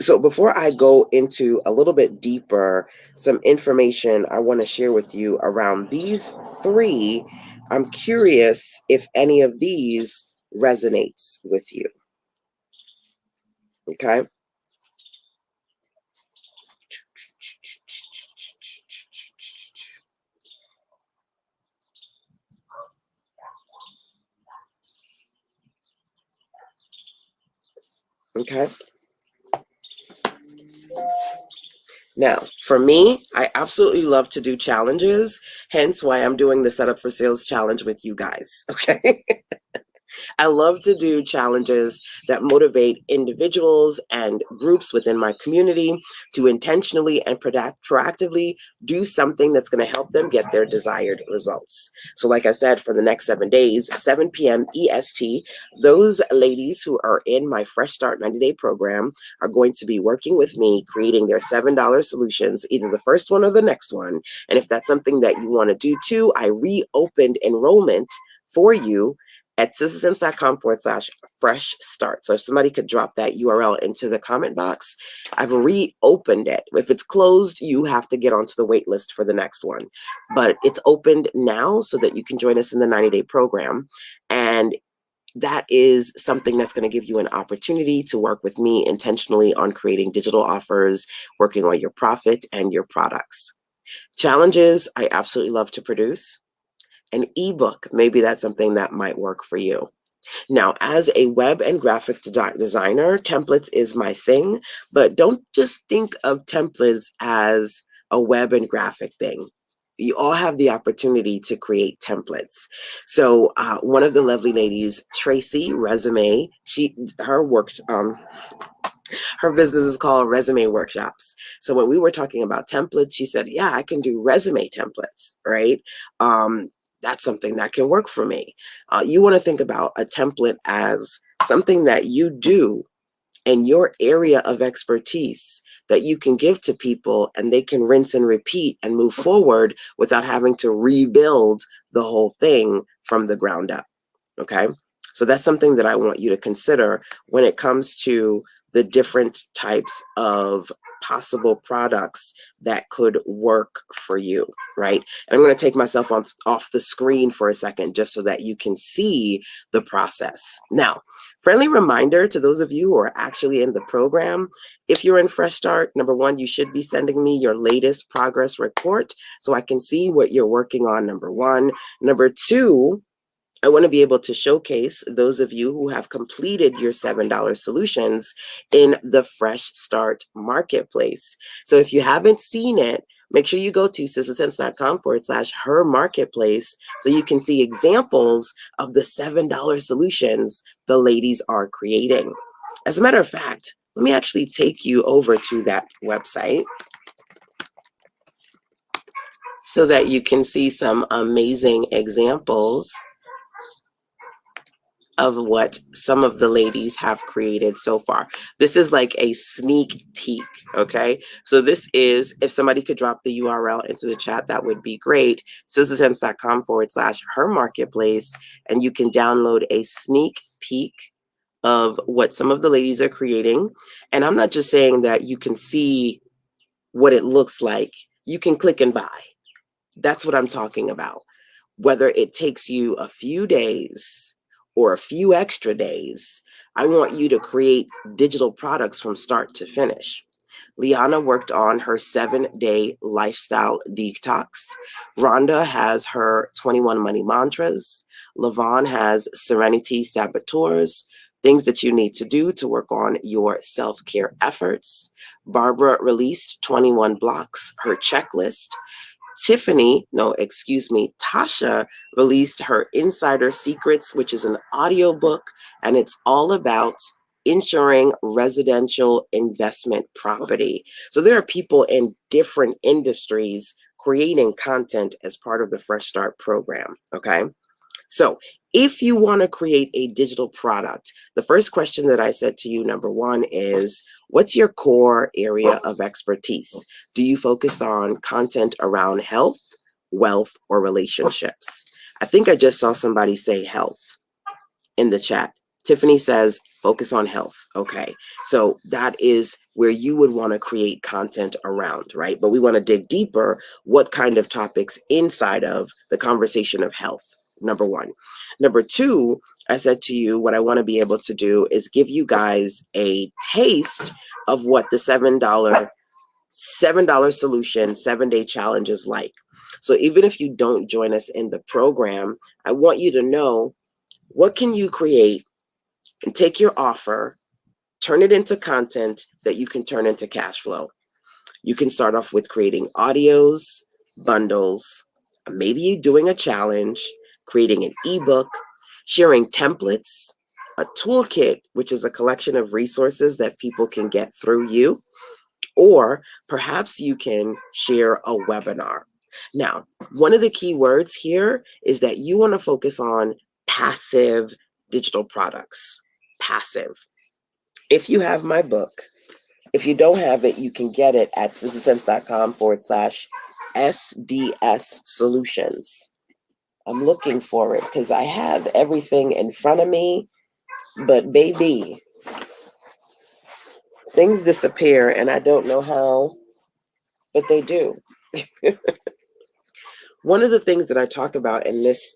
So before I go into a little bit deeper, some information I want to share with you around these 3, I'm curious if any of these resonates with you, okay? Okay. Now, for me, I absolutely love to do challenges, hence why I'm doing the Setup for Sales challenge with you guys, okay? I love to do challenges that motivate individuals and groups within my community to intentionally and proactively do something that's going to help them get their desired results. So like I said, for the next 7 days, 7 p.m. EST, those ladies who are in my Fresh Start 90-day program are going to be working with me, creating their $7 solutions, either the first one or the next one. And if that's something that you want to do too, I reopened enrollment for you at sistersense.com/fresh start. So if somebody could drop that URL into the comment box, I've reopened it. If it's closed, you have to get onto the wait list for the next one. But it's opened now so that you can join us in the 90-day program. And that is something that's going to give you an opportunity to work with me intentionally on creating digital offers, working on your profit and your products. Challenges, I absolutely love to produce. An ebook, maybe that's something that might work for you. Now, as a web and graphic designer, templates is my thing, but don't just think of templates as a web and graphic thing. You all have the opportunity to create templates. So one of the lovely ladies, Tracy Resume, her works her business is called Resume Workshops. So when we were talking about templates, she said, "Yeah, I can do resume templates, right?" That's something that can work for me. You want to think about a template as something that you do in your area of expertise that you can give to people and they can rinse and repeat and move forward without having to rebuild the whole thing from the ground up. Okay. So that's something that I want you to consider when it comes to the different types of possible products that could work for you, right? And I'm going to take myself off the screen for a second just so that you can see the process. Now, friendly reminder to those of you who are actually in the program, if you're in Fresh Start, number one, you should be sending me your latest progress report so I can see what you're working on, number one. Number two, I want to be able to showcase those of you who have completed your $7 solutions in the Fresh Start Marketplace. So if you haven't seen it, make sure you go to sistasense.com/her marketplace so you can see examples of the $7 solutions the ladies are creating. As a matter of fact, let me actually take you over to that website so that you can see some amazing examples of what some of the ladies have created so far. This is like a sneak peek, okay? So this is, if somebody could drop the URL into the chat, that would be great. sistasense.com/her marketplace, and you can download a sneak peek of what some of the ladies are creating. And I'm not just saying that you can see what it looks like. You can click and buy. That's what I'm talking about. Whether it takes you a few days or a few extra days, I want you to create digital products from start to finish. Liana worked on her 7-day lifestyle detox. Rhonda has her 21 money mantras. Lavon has serenity saboteurs, things that you need to do to work on your self-care efforts. Barbara released 21 blocks, her checklist. Tasha released her Insider Secrets, which is an audiobook, and it's all about insuring residential investment property. So there are people in different industries creating content as part of the Fresh Start program, okay? So if you want to create a digital product, the first question that I said to you, number one, is what's your core area of expertise? Do you focus on content around health, wealth, or relationships? I think I just saw somebody say health in the chat. Tiffany says, focus on health. Okay. So that is where you would want to create content around, right? But we want to dig deeper. What kind of topics inside of the conversation of health? Number one. Number two, I said to you, what I want to be able to do is give you guys a taste of what the $7 solution 7-day challenge is like. So even if you don't join us in the program, I want you to know, what can you create and take your offer, turn it into content that you can turn into cash flow. You can start off with creating audios, bundles, maybe you doing a challenge, creating an ebook, sharing templates, a toolkit, which is a collection of resources that people can get through you, or perhaps you can share a webinar. Now, one of the key words here is that you want to focus on passive digital products. Passive. If you have my book, if you don't have it, you can get it at sistasense.com/SDS solutions. I'm looking for it because I have everything in front of me, but baby, things disappear and I don't know how, but they do. One of the things that I talk about in this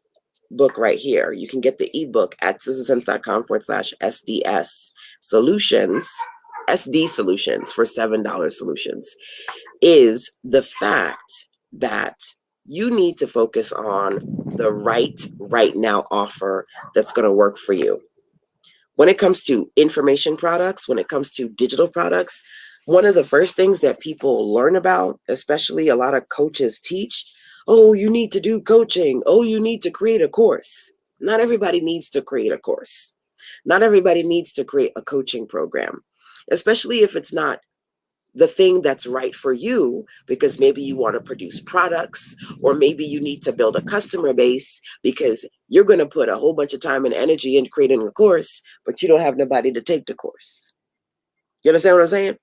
book right here. You can get the ebook at sizzlesense.com/SDS solutions, SD solutions for $7 solutions, is the fact that you need to focus on the right now offer that's going to work for you. When it comes to information products, when it comes to digital products, one of the first things that people learn about, especially a lot of coaches teach, oh, you need to do coaching. Oh, you need to create a course. Not everybody needs to create a course. Not everybody needs to create a coaching program, especially if it's not the thing that's right for you, because maybe you want to produce products, or maybe you need to build a customer base because you're going to put a whole bunch of time and energy in creating a course, but you don't have nobody to take the course. You understand what I'm saying?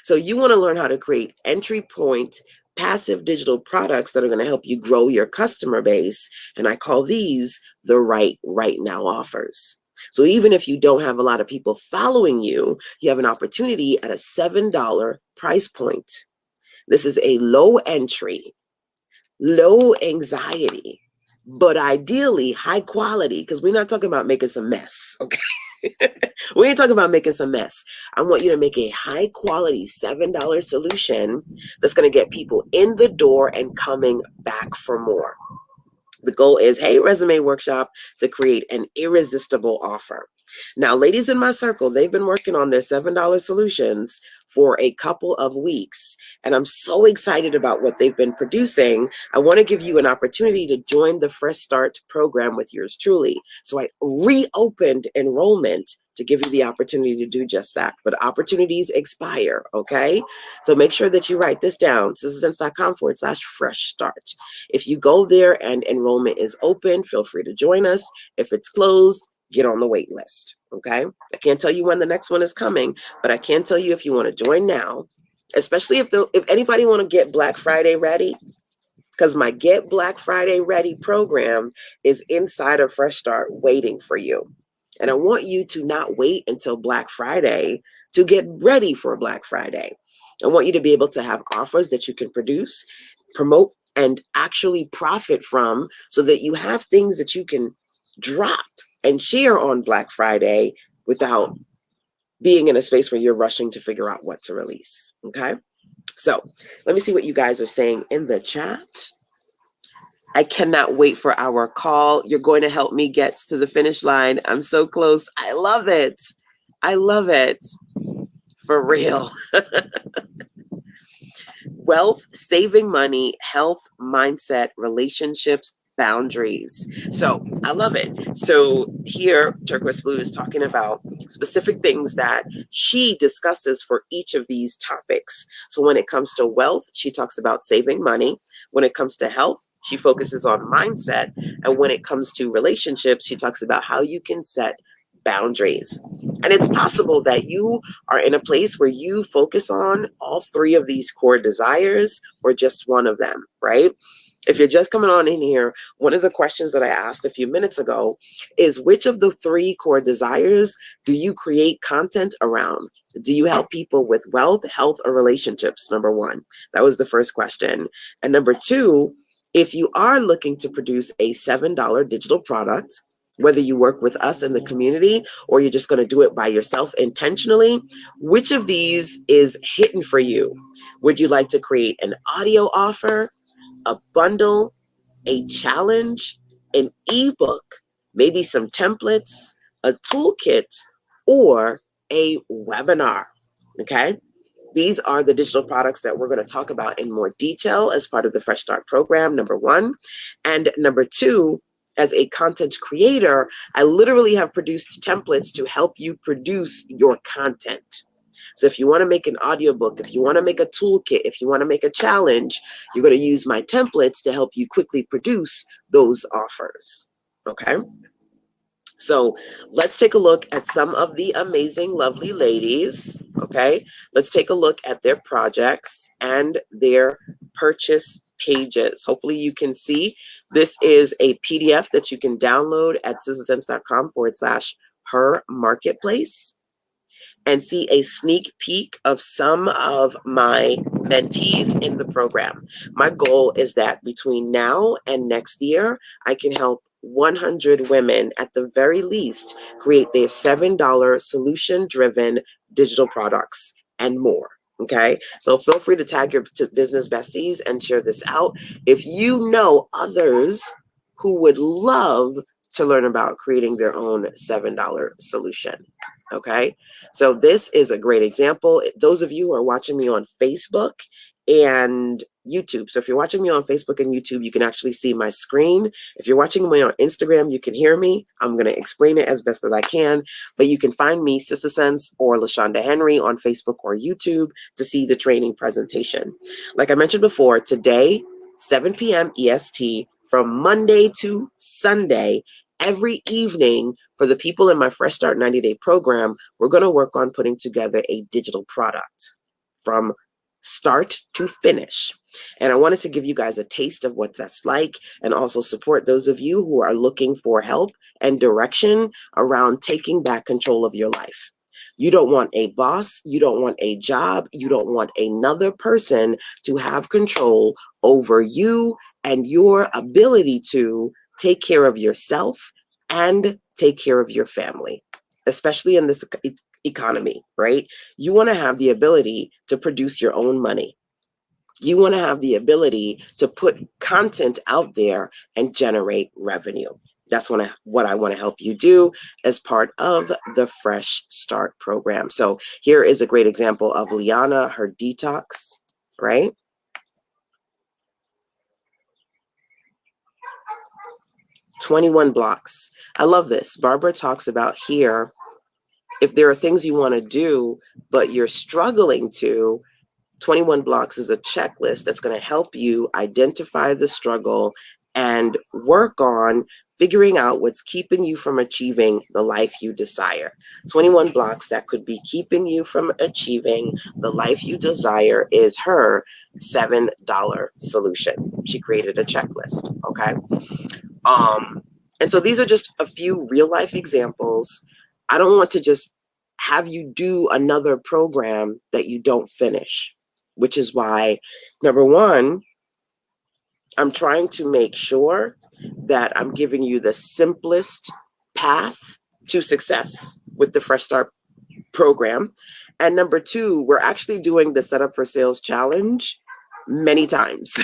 So you want to learn how to create entry point passive digital products that are going to help you grow your customer base. And I call these the right now offers. So even if you don't have a lot of people following you, you have an opportunity at a $7 price point. This is a low entry, low anxiety, but ideally high quality, because we're not talking about making some mess, okay? We ain't talking about making some mess. I want you to make a high quality $7 solution that's going to get people in the door and coming back for more. The goal is, hey, Resume Workshop, to create an irresistible offer. Now, ladies in my circle, they've been working on their $7 solutions for a couple of weeks, and I'm so excited about what they've been producing. I want to give you an opportunity to join the Fresh Start program with yours truly. So I reopened enrollment to give you the opportunity to do just that. But opportunities expire, okay? So make sure that you write this down, sizzlesense.com/fresh start. If you go there and enrollment is open, feel free to join us. If it's closed, get on the wait list, okay? I can't tell you when the next one is coming, but I can tell you if you want to join now, especially if anybody want to get Black Friday ready, because my Get Black Friday Ready program is inside of Fresh Start waiting for you. And I want you to not wait until Black Friday to get ready for Black Friday. I want you to be able to have offers that you can produce, promote, and actually profit from, so that you have things that you can drop and share on Black Friday without being in a space where you're rushing to figure out what to release, okay? So let me see what you guys are saying in the chat. I cannot wait for our call. You're going to help me get to the finish line. I'm so close. I love it. I love it. For real. Wealth, saving money, health, mindset, relationships, boundaries. So I love it. So here, Turquoise Blue is talking about specific things that she discusses for each of these topics. So when it comes to wealth, she talks about saving money. When it comes to health, she focuses on mindset. And when it comes to relationships, she talks about how you can set boundaries. And it's possible that you are in a place where you focus on all three of these core desires, or just one of them, right? If you're just coming on in here, one of the questions that I asked a few minutes ago is, which of the three core desires do you create content around? Do you help people with wealth, health, or relationships? Number one, that was the first question. And number two, if you are looking to produce a $7 digital product, whether you work with us in the community or you're just going to do it by yourself intentionally, which of these is hitting for you? Would you like to create an audio offer, a bundle, a challenge, an ebook, maybe some templates, a toolkit, or a webinar? Okay. These are the digital products that we're going to talk about in more detail as part of the Fresh Start program, number one. And number two, as a content creator, I literally have produced templates to help you produce your content. So if you want to make an audiobook, if you want to make a toolkit, if you want to make a challenge, you're going to use my templates to help you quickly produce those offers. Okay? So let's take a look at some of the amazing, lovely ladies. Okay? Let's take a look at their projects and their purchase pages. Hopefully you can see this is a PDF that you can download at sizzlesense.com/her marketplace, and see a sneak peek of some of my mentees in the program. My goal is that between now and next year, I can help 100 women at the very least create their $7 solution-driven digital products and more. Okay, so feel free to tag your business besties and share this out. If you know others who would love to learn about creating their own $7 solution. Okay, so this is a great example. Those of you who are watching me on Facebook and YouTube. So if you're watching me on Facebook and YouTube, you can actually see my screen. If you're watching me on Instagram, you can hear me. I'm going to explain it as best as I can, but you can find me, Sister Sense or LaShonda Henry on Facebook or YouTube to see the training presentation. Like I mentioned before, today, 7 p.m. EST, from Monday to Sunday, every evening for the people in my Fresh Start 90-day program, we're going to work on putting together a digital product from start to finish. And I wanted to give you guys a taste of what that's like and also support those of you who are looking for help and direction around taking back control of your life. You don't want a boss, you don't want a job, you don't want another person to have control over you and your ability to take care of yourself and take care of your family, especially in this economy, right? You want to have the ability to produce your own money. You want to have the ability to put content out there and generate revenue. That's what I want to help you do as part of the Fresh Start program. So here is a great example of Liana, her detox, right? "21 blocks. I love this. Barbara talks about here, if there are things you want to do, but you're struggling to, 21 blocks is a checklist that's going to help you identify the struggle and work on figuring out what's keeping you from achieving the life you desire. 21 blocks that could be keeping you from achieving the life you desire is her $7 solution. She created a checklist, okay? And so these are just a few real life examples. I don't want to just have you do another program that you don't finish, which is why, number one, I'm trying to make sure that I'm giving you the simplest path to success with the Fresh Start program. And number two, we're actually doing the Set Up for Sales challenge many times.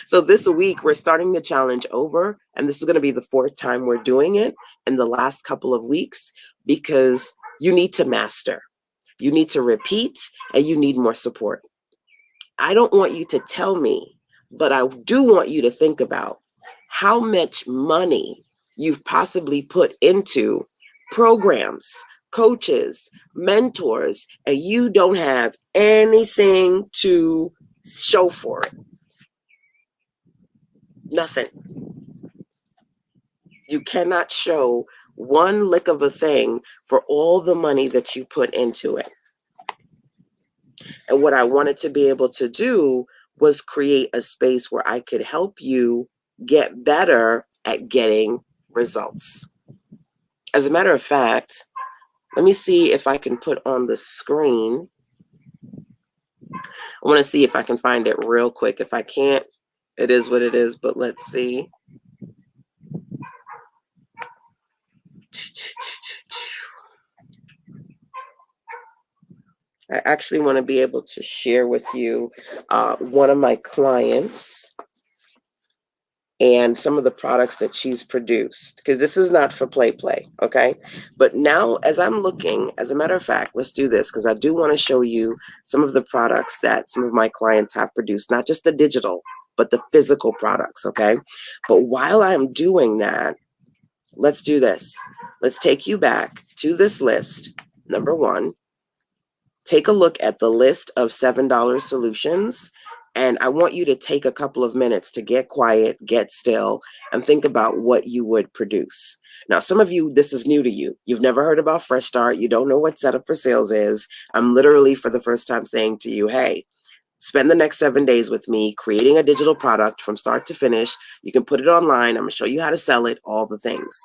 So this week, we're starting the challenge over, and this is going to be the 4th time we're doing it in the last couple of weeks, because you need to master, you need to repeat, and you need more support. I don't want you to tell me, but I do want you to think about how much money you've possibly put into programs, coaches, mentors, and you don't have anything to show for it. Nothing. You cannot show one lick of a thing for all the money that you put into it. And what I wanted to be able to do was create a space where I could help you get better at getting results. As a matter of fact, let me see if I can put on the screen. I want to see if I can find it real quick. If I can't, it is what it is, but let's see. I actually want to be able to share with you one of my clients and some of the products that she's produced, because this is not for play, okay? But now as I'm looking, as a matter of fact, let's do this, because I do want to show you some of the products that some of my clients have produced, not just the digital, but the physical products, okay? But while I'm doing that, let's do this. Let's take you back to this list. Number one, take a look at the list of $7 solutions, and I want you to take a couple of minutes to get quiet, get still, and think about what you would produce. Now, some of you, this is new to you. You've never heard about Fresh Start. You don't know what Set Up for Sales is. I'm literally for the first time saying to you, hey, spend the next 7 days with me creating a digital product from start to finish. You can put it online. I'm going to show you how to sell it, all the things.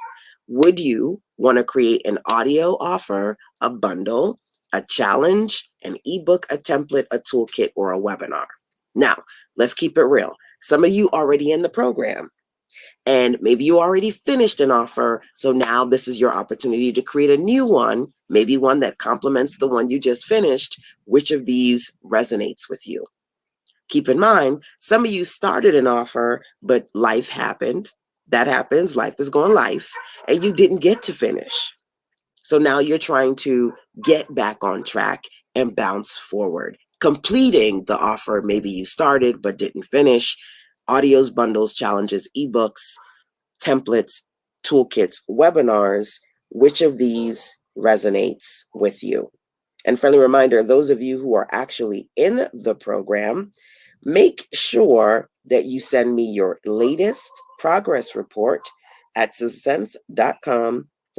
Would you want to create an audio offer, a bundle, a challenge, an ebook, a template, a toolkit, or a webinar? Now, let's keep it real. Some of you already in the program, And maybe you already finished an offer. So now this is your opportunity to create a new one, maybe one that complements the one you just finished. Which of these resonates with you? Keep in mind, some of you started an offer, but life happened. That happens. Life is going life, and you didn't get to finish. So now you're trying to get back on track and bounce forward, completing the offer maybe you started but didn't finish. Audios, bundles, challenges, ebooks, templates, toolkits, webinars. Which of these resonates with you? And friendly reminder, those of you who are actually in the program, make sure that you send me your latest progress report at sizzlesense.com /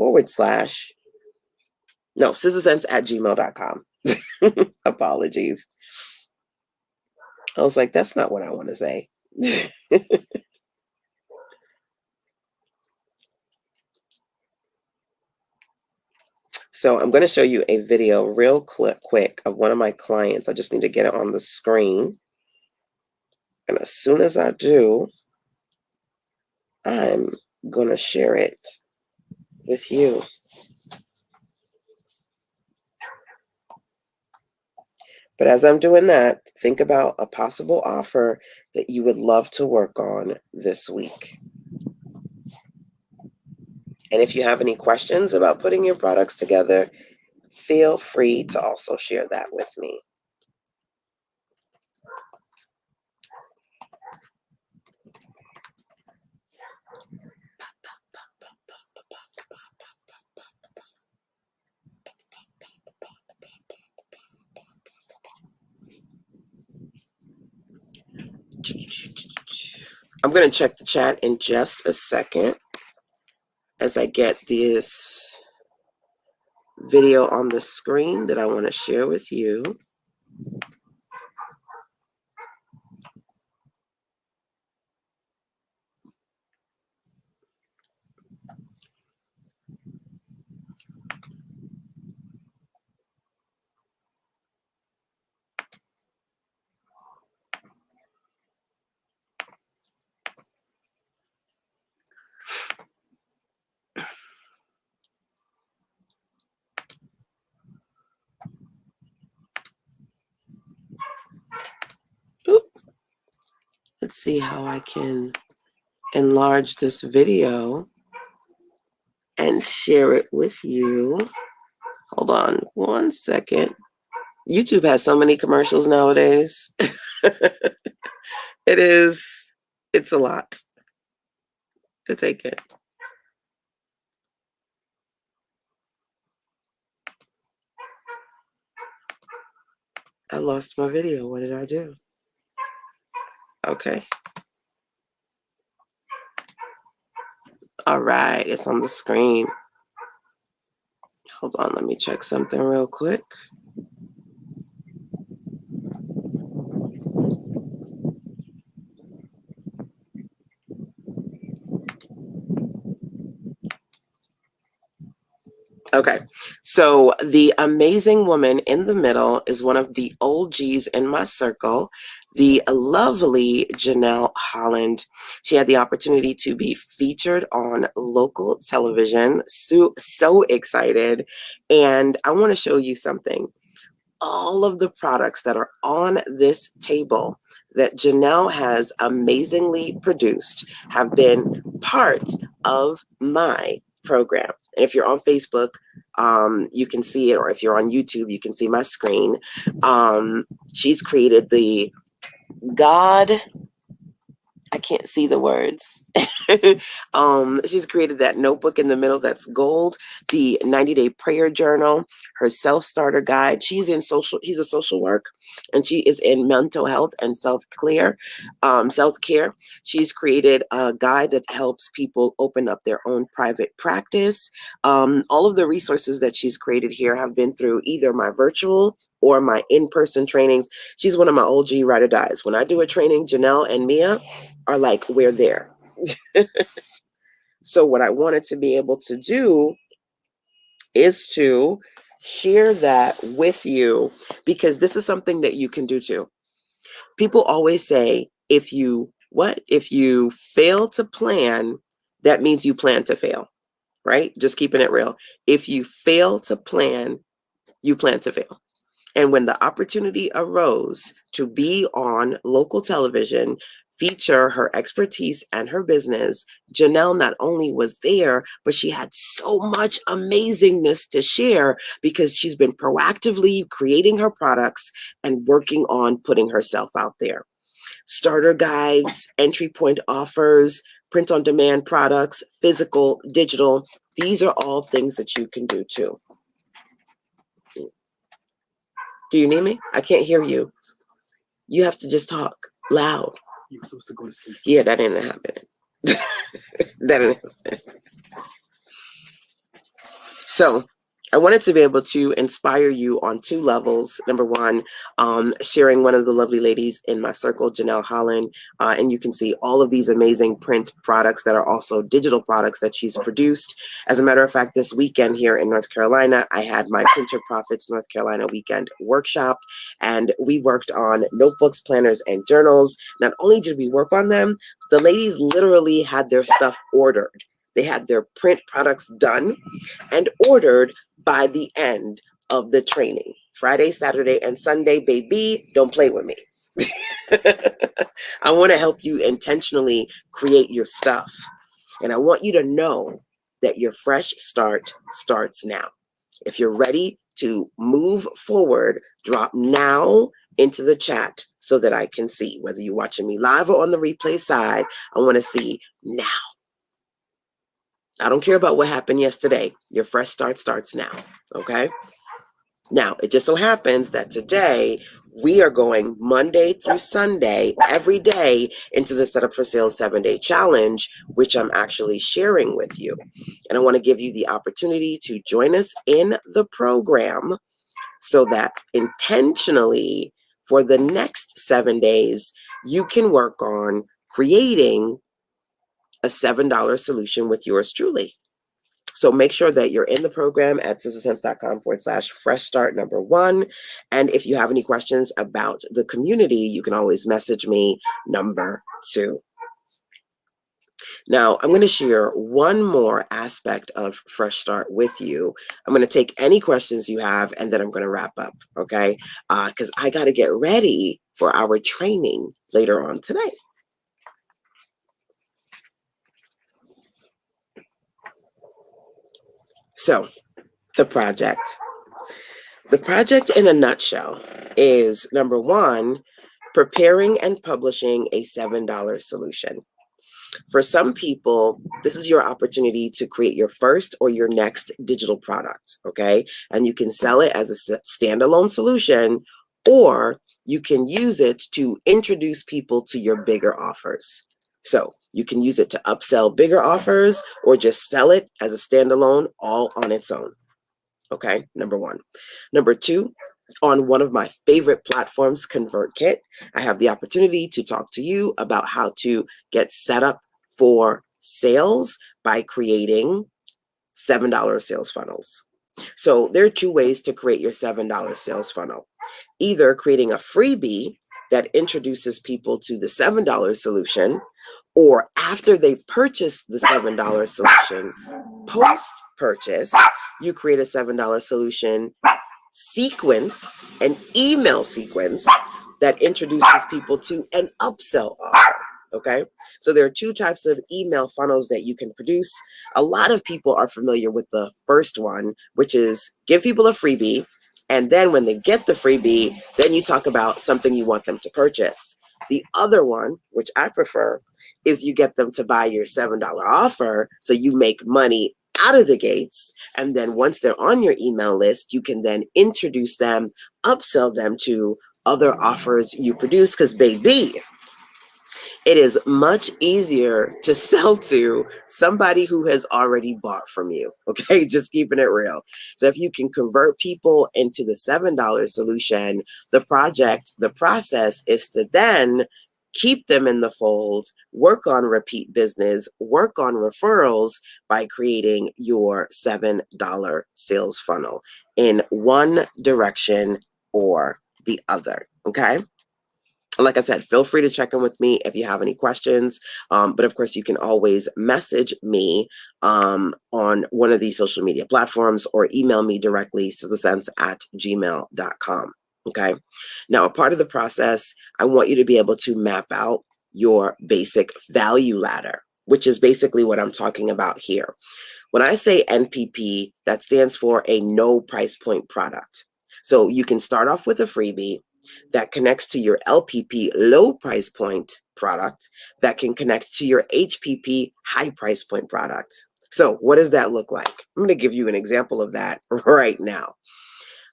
no, sizzlesense@gmail.com. Apologies. I was like, that's not what I want to say. So I'm going to show you a video real quick of one of my clients. I just need to get it on the screen. And as soon as I do, I'm going to share it with you. But as I'm doing that, think about a possible offer that you would love to work on this week. And if you have any questions about putting your products together, feel free to also share that with me. I'm going to check the chat in just a second as I get this video on the screen that I want to share with you. Oop. Let's see how I can enlarge this video and share it with you. Hold on 1 second. YouTube has so many commercials nowadays. It's a lot to take in. I lost my video. What did I do? Okay. All right, it's on the screen. Hold on, let me check something real quick. Okay, so the amazing woman in the middle is one of the OGs in my circle, the lovely Janelle Holland. She had the opportunity to be featured on local television. So excited. And I want to show you something. All of the products that are on this table that Janelle has amazingly produced have been part of my program. And if you're on Facebook, you can see it, or if you're on YouTube, you can see my screen. She's created the I can't see the words. She's created that notebook in the middle that's gold, the 90-day prayer journal, her self-starter guide. She's a social work, and she is in mental health and self-care. She's created a guide that helps people open up their own private practice. All of the resources that she's created here have been through either my virtual or my in-person trainings. She's one of my OG ride or dies. When I do a training, Janelle and Mia are like, we're there. So what I wanted to be able to do is to share that with you, because this is something that you can do too. People always say, if you What? If you fail to plan, that means you plan to fail, right? Just keeping it real. If you fail to plan, you plan to fail. And when the opportunity arose to be on local television, feature her expertise and her business, Janelle not only was there, but she had so much amazingness to share because she's been proactively creating her products and working on putting herself out there. Starter guides, entry point offers, print on demand products, physical, digital. These are all things that you can do too. Do you need me? I can't hear you. You have to just talk loud. You were supposed to go to sleep. Yeah, that didn't happen. That didn't happen. So I wanted to be able to inspire you on two levels. Number one, sharing one of the lovely ladies in my circle, Janelle Holland, and you can see all of these amazing print products that are also digital products that she's produced. As a matter of fact, this weekend here in North Carolina, I had my Printer Profits North Carolina weekend workshop, and we worked on notebooks, planners, and journals. Not only did we work on them, the ladies literally had their stuff ordered. They had their print products done and ordered by the end of the training. Friday, Saturday, and Sunday, baby, don't play with me. I want to help you intentionally create your stuff. And I want you to know that your fresh start starts now. If you're ready to move forward, drop now into the chat so that I can see. Whether you're watching me live or on the replay side, I want to see now. I don't care about what happened yesterday. Your fresh start starts now, okay? Now, it just so happens that today we are going Monday through Sunday, every day, into the Set Up for Sales 7-Day Challenge, which I'm actually sharing with you. And I want to give you the opportunity to join us in the program so that intentionally for the next 7 days, you can work on creating a $7 solution with yours truly. So make sure that you're in the program at sistersense.com/fresh start number 1. And if you have any questions about the community, you can always message me number 2. Now, I'm going to share one more aspect of Fresh Start with you. I'm going to take any questions you have, and then I'm going to wrap up, okay? Because I got to get ready for our training later on today. So, the project. The project in a nutshell is, number 1, preparing and publishing a $7 solution. For some people, this is your opportunity to create your first or your next digital product, okay? And you can sell it as a standalone solution, or you can use it to introduce people to your bigger offers. So you can use it to upsell bigger offers or just sell it as a standalone all on its own. Okay, number 1. Number 2, on one of my favorite platforms, ConvertKit, I have the opportunity to talk to you about how to get set up for sales by creating $7 sales funnels. So there are 2 ways to create your $7 sales funnel. Either creating a freebie that introduces people to the $7 solution, or after they purchase the $7 solution, post-purchase, you create a $7 solution sequence, an email sequence that introduces people to an upsell offer, okay? So there are 2 types of email funnels that you can produce. A lot of people are familiar with the first one, which is give people a freebie, and then when they get the freebie, then you talk about something you want them to purchase. The other one, which I prefer, is you get them to buy your $7 offer so you make money out of the gates. And then once they're on your email list, you can then introduce them, upsell them to other offers you produce. Because baby, it is much easier to sell to somebody who has already bought from you. Okay, just keeping it real. So if you can convert people into the $7 solution, the process is to then keep them in the fold, work on repeat business, work on referrals by creating your $7 sales funnel in one direction or the other. Okay. Like I said, feel free to check in with me if you have any questions. But of course, you can always message me on one of these social media platforms or email me directly, sistasense@gmail.com. Okay. Now, a part of the process, I want you to be able to map out your basic value ladder, which is basically what I'm talking about here. When I say NPP, that stands for a no price point product. So you can start off with a freebie that connects to your LPP, low price point product, that can connect to your HPP, high price point product. So what does that look like? I'm going to give you an example of that right now.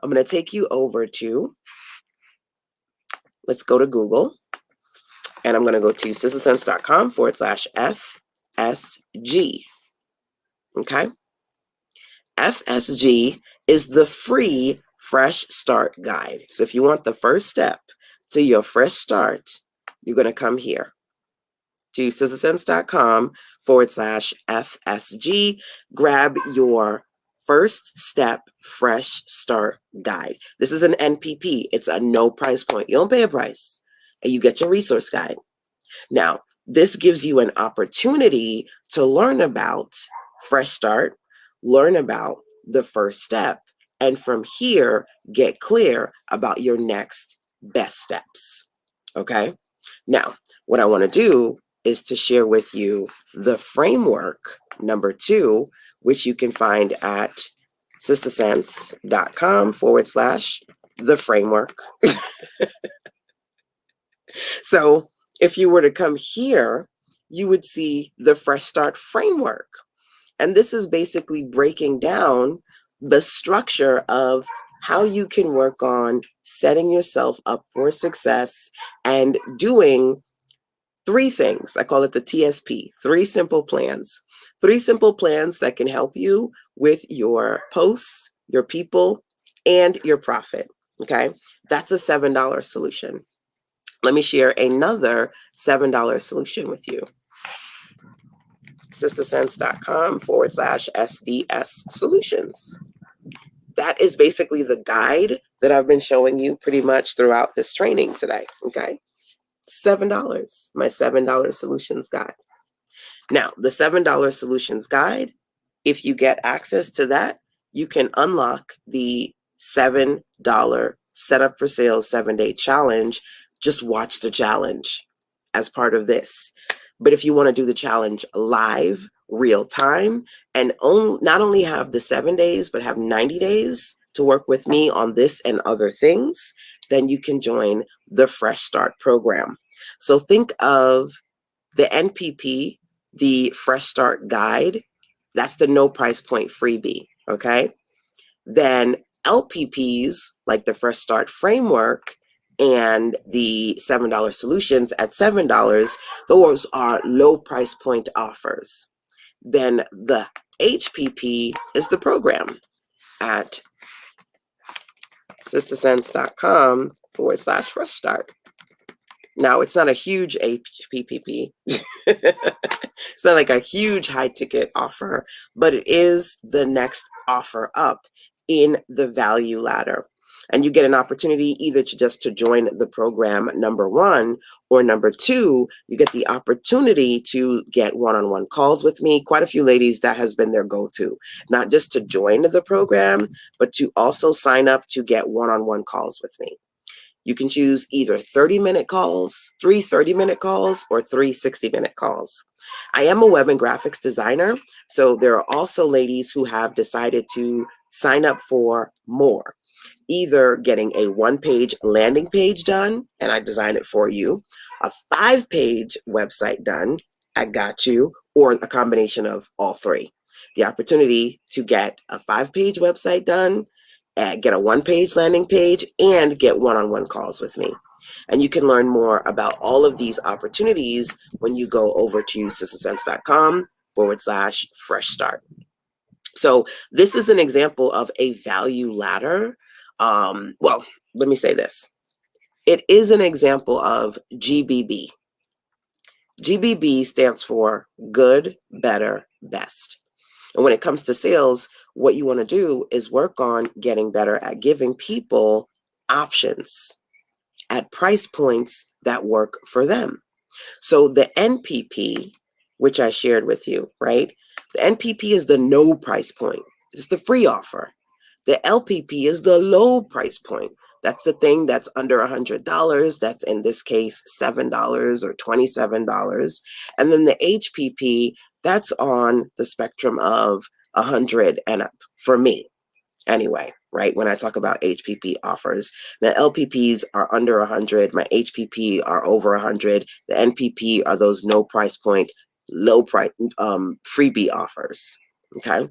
I'm going to take you over to, let's go to Google, and I'm going to go to sistasense.com/FSG. Okay. FSG is the free Fresh Start Guide. So if you want the first step to your fresh start, you're going to come here to sistasense.com/FSG. Grab your first step fresh start guide. This is an NPP. It's a no price point. You don't pay a price, and you get your resource guide. Now, this gives you an opportunity to learn about Fresh Start, learn about the first step, and from here, get clear about your next best steps. Okay? Now, what I want to do is to share with you the framework number 2, which you can find at sistasense.com/the framework. So if you were to come here, you would see the Fresh Start framework. And this is basically breaking down the structure of how you can work on setting yourself up for success and doing 3 things. I call it the TSP, 3 simple plans. 3 simple plans that can help you with your posts, your people, and your profit. Okay, that's a $7 solution. Let me share another $7 solution with you. sistasense.com/SDS solutions. That is basically the guide that I've been showing you pretty much throughout this training today. Okay. $7, my $7 solutions guide. Now, the $7 solutions guide, if you get access to that, you can unlock the $7 set up for sales 7-day challenge. Just watch the challenge as part of this. But if you want to do the challenge live, real time, and not only have the 7 days, but have 90 days to work with me on this and other things, then you can join the Fresh Start program. So think of the NPP, the Fresh Start Guide. That's the no price point freebie. Okay. Then LPPs, like the Fresh Start framework and the $7 solutions at $7, those are low price point offers. Then the HPP is the program at sistasense.com/fresh start. Now, it's not a huge HPP. It's not like a huge high ticket offer, but it is the next offer up in the value ladder. And you get an opportunity either to join the program, number 1, or number 2, you get the opportunity to get one-on-one calls with me. Quite a few ladies, that has been their go-to, not just to join the program, but to also sign up to get one-on-one calls with me. You can choose either 30-minute calls, 3 30-minute calls, or 3 60-minute calls. I am a web and graphics designer, so there are also ladies who have decided to sign up for more. Either getting a 1-page landing page done, and I design it for you, a 5-page website done, I got you, or a combination of all 3. The opportunity to get a 5-page website done, get a 1-page landing page, and get one-on-one calls with me. And you can learn more about all of these opportunities when you go over to sistasense.com/fresh start. So this is an example of a value ladder. Well, let me say this. It is an example of GBB. GBB stands for good, better, best. And when it comes to sales, what you want to do is work on getting better at giving people options. at price points that work for them. So the NPP, which I shared with you, right? The NPP is the no price point. It's the free offer. The LPP is the low price point. That's the thing that's under $100. That's in this case $7 or $27. And then the HPP, that's on the spectrum of 100 and up for me. Anyway, right? When I talk about HPP offers, the LPPs are under 100. My HPP are over 100. The NPP are those no price point, low price freebie offers. Okay.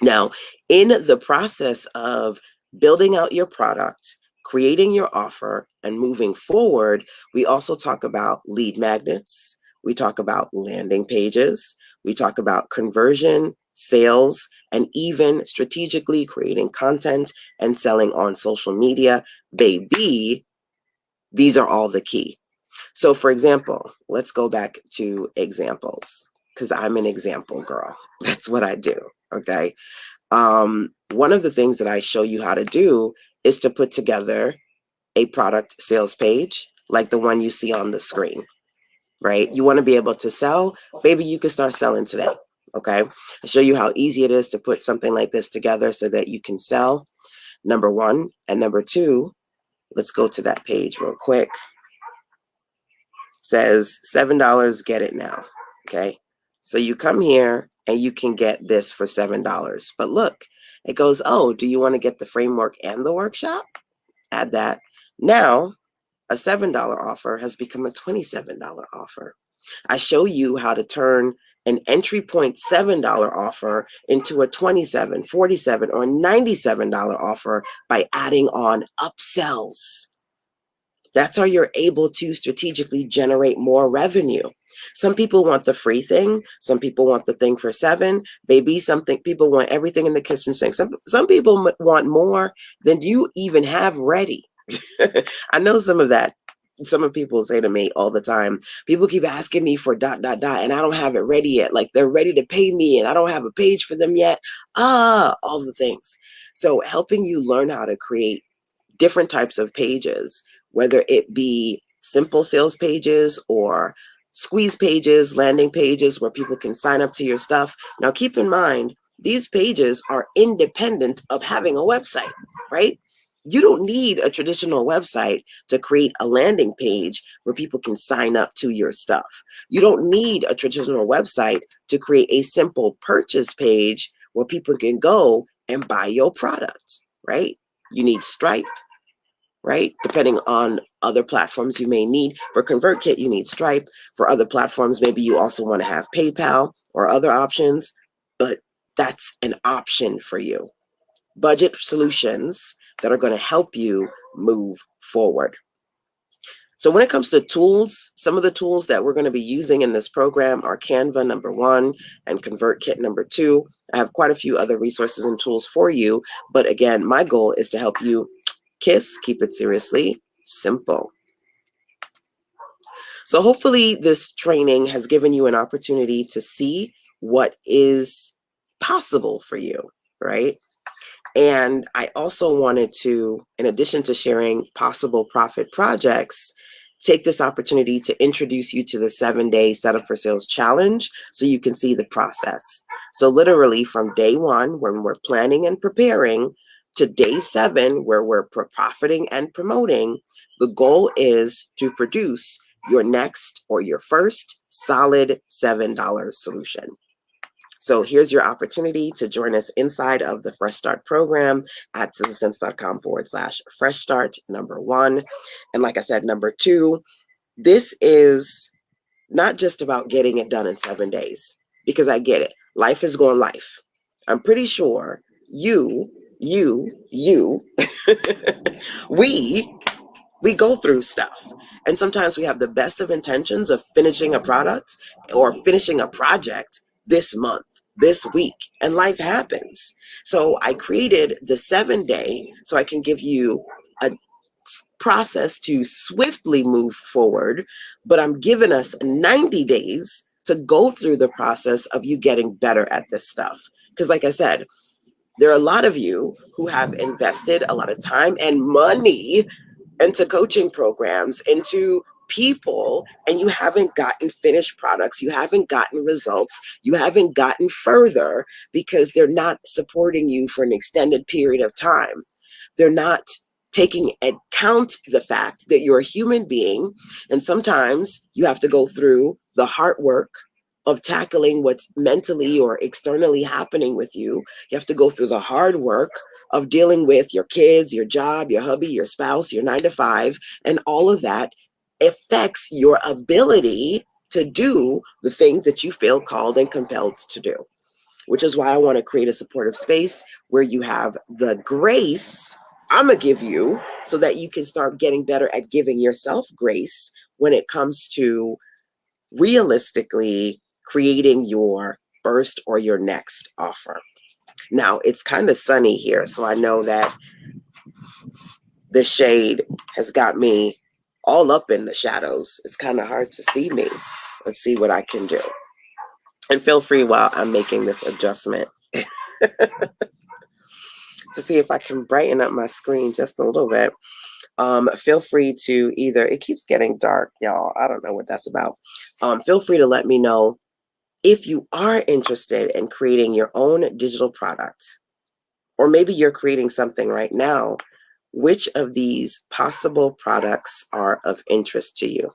Now, in the process of building out your product, creating your offer, and moving forward, we also talk about lead magnets. We talk about landing pages. We talk about conversion, sales, and even strategically creating content and selling on social media. Baby, these are all the key. So, for example, let's go back to examples because I'm an example girl. That's what I do. Okay. One of the things that I show you how to do is to put together a product sales page like the one you see on the screen, right? You want to be able to sell, baby, you can start selling today, okay? I'll show you how easy it is to put something like this together so that you can sell, number one. And number two, let's go to that page real quick. Says $7, get it now, okay? So you come here and you can get this for $7. But look, it goes, oh, do you want to get the framework and the workshop? Add that. Now, a $7 offer has become a $27 offer. I show you how to turn an entry point $7 offer into a $27, $47, or $97 offer by adding on upsells. That's how you're able to strategically generate more revenue. Some people want the free thing. Some people want the thing for $7. Baby, people want everything in the kitchen sink. Some people want more than you even have ready. I know some of that. Some of people say to me all the time, people keep asking me for ... and I don't have it ready yet. Like they're ready to pay me and I don't have a page for them yet. All the things. So helping you learn how to create different types of pages, whether it be simple sales pages or squeeze pages, landing pages where people can sign up to your stuff. Now, keep in mind, these pages are independent of having a website, right? You don't need a traditional website to create a landing page where people can sign up to your stuff. You don't need a traditional website to create a simple purchase page where people can go and buy your product, right? You need Stripe, right? Depending on other platforms you may need. For ConvertKit, you need Stripe. For other platforms, maybe you also want to have PayPal or other options, but that's an option for you. Budget solutions that are going to help you move forward. So when it comes to tools, some of the tools that we're going to be using in this program are Canva, number one, and ConvertKit, number two. I have quite a few other resources and tools for you. But again, my goal is to help you keep it seriously simple. So hopefully this training has given you an opportunity to see what is possible for you, right? And I also wanted to, in addition to sharing possible profit projects, take this opportunity to introduce you to the 7-day Setup for Sales Challenge so you can see the process. So literally from day one, when we're planning and preparing, to day 7, where we're profiting and promoting, the goal is to produce your next or your first solid $7 solution. So here's your opportunity to join us inside of the Fresh Start program at sizzlesense.com/fresh start, number one. And like I said, number two, this is not just about getting it done in 7 days, because I get it. Life is going life. I'm pretty sure you, we go through stuff. And sometimes we have the best of intentions of finishing a product or finishing a project this month, this week, and life happens. So I created the 7-day so I can give you a process to swiftly move forward, but I'm giving us 90 days to go through the process of you getting better at this stuff. Because like I said, there are a lot of you who have invested a lot of time and money into coaching programs, into people, and you haven't gotten finished products, you haven't gotten results, you haven't gotten further because they're not supporting you for an extended period of time. They're not taking account the fact that you're a human being, and sometimes you have to go through the hard work of tackling what's mentally or externally happening with you. You have to go through the hard work of dealing with your kids, your job, your hubby, your spouse, your 9 to 5, and all of that affects your ability to do the thing that you feel called and compelled to do, which is why I want to create a supportive space where you have the grace I'm going to give you so that you can start getting better at giving yourself grace when it comes to realistically creating your first or your next offer. Now, it's kind of sunny here, so I know that the shade has got me all up in the shadows. It's kind of hard to see me. Let's see what I can do. And feel free while I'm making this adjustment to see if I can brighten up my screen just a little bit. Feel free to either, it keeps getting dark, y'all. I don't know what that's about. Feel free to let me know if you are interested in creating your own digital product, or maybe you're creating something right now. Which of these possible products are of interest to you?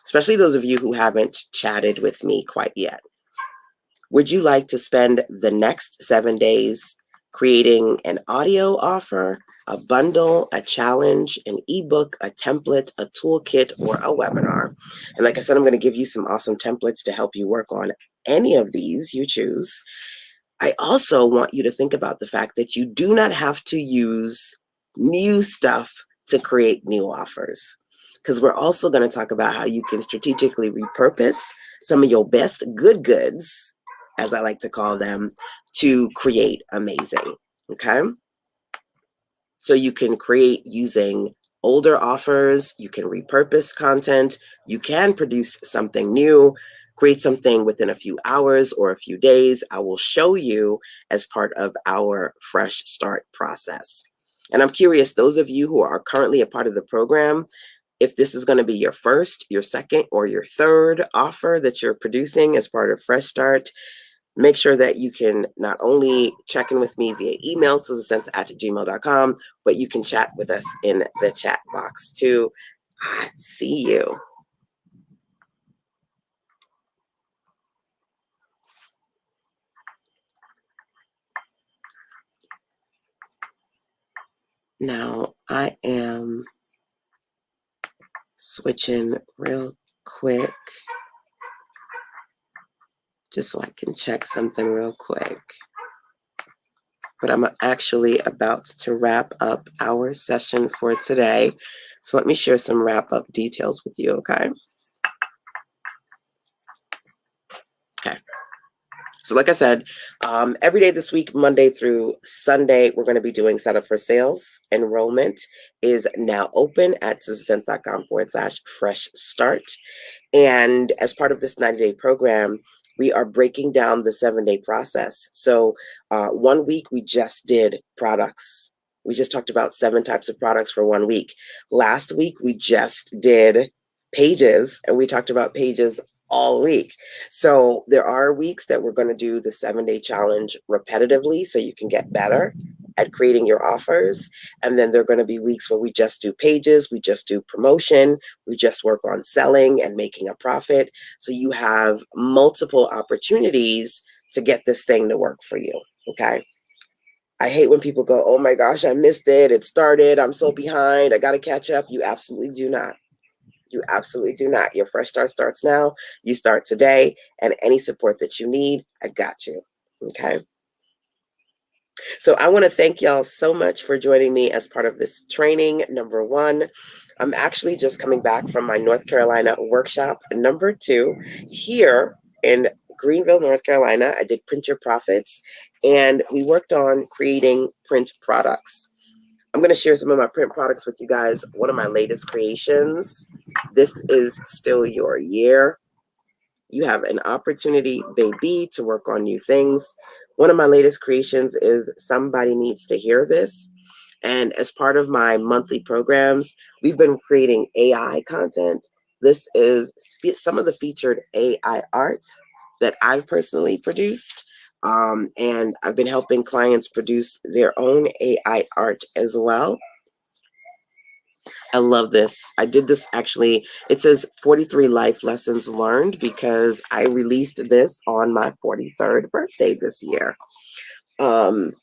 Especially those of you who haven't chatted with me quite yet. Would you like to spend the next 7 days creating an audio offer, a bundle, a challenge, an ebook, a template, a toolkit, or a webinar? And like I said, I'm going to give you some awesome templates to help you work on any of these you choose. I also want you to think about the fact that you do not have to use new stuff to create new offers, because we're also going to talk about how you can strategically repurpose some of your best good goods, as I like to call them, to create amazing. Okay? So you can create using older offers, you can repurpose content, you can produce something new, create something within a few hours or a few days. I will show you as part of our Fresh Start process. And I'm curious, those of you who are currently a part of the program, if this is going to be your first, your second, or your third offer that you're producing as part of Fresh Start, make sure that you can not only check in with me via email, susansense@gmail.com, but you can chat with us in the chat box too. I see you. Now, I am switching real quick just so I can check something real quick. But I'm actually about to wrap up our session for today. So let me share some wrap-up details with you, okay? Okay. So like I said, every day this week, Monday through Sunday, we're going to be doing Setup for Sales. Enrollment is now open at susansense.com/fresh start. And as part of this 90-day program, we are breaking down the 7-day process. So 1 week, we just did products. We just talked about 7 types of products for 1 week. Last week, we just did pages, and we talked about pages all week. So there are weeks that we're going to do the 7-day challenge repetitively so you can get better at creating your offers. And then there are going to be weeks where we just do pages, we just do promotion, we just work on selling and making a profit. So you have multiple opportunities to get this thing to work for you. Okay. I hate when people go, oh my gosh, I missed it. It started. I'm so behind. I got to catch up. You absolutely do not. You absolutely do not. Your Fresh Start starts now. You start today, and any support that you need, I got you. Okay. So I want to thank y'all so much for joining me as part of this training. Number 1, I'm actually just coming back from my North Carolina workshop. Number 2, here in Greenville, North Carolina, I did Print Your Profits, and we worked on creating print products. I'm going to share some of my print products with you guys. One of my latest creations. This is still your year. You have an opportunity, baby, to work on new things. One of my latest creations is Somebody Needs to Hear This. And as part of my monthly programs, we've been creating AI content. This is some of the featured AI art that I've personally produced. And I've been helping clients produce their own AI art as well. I love this. I did this actually, it says 43 life lessons learned because I released this on my 43rd birthday this year. Um,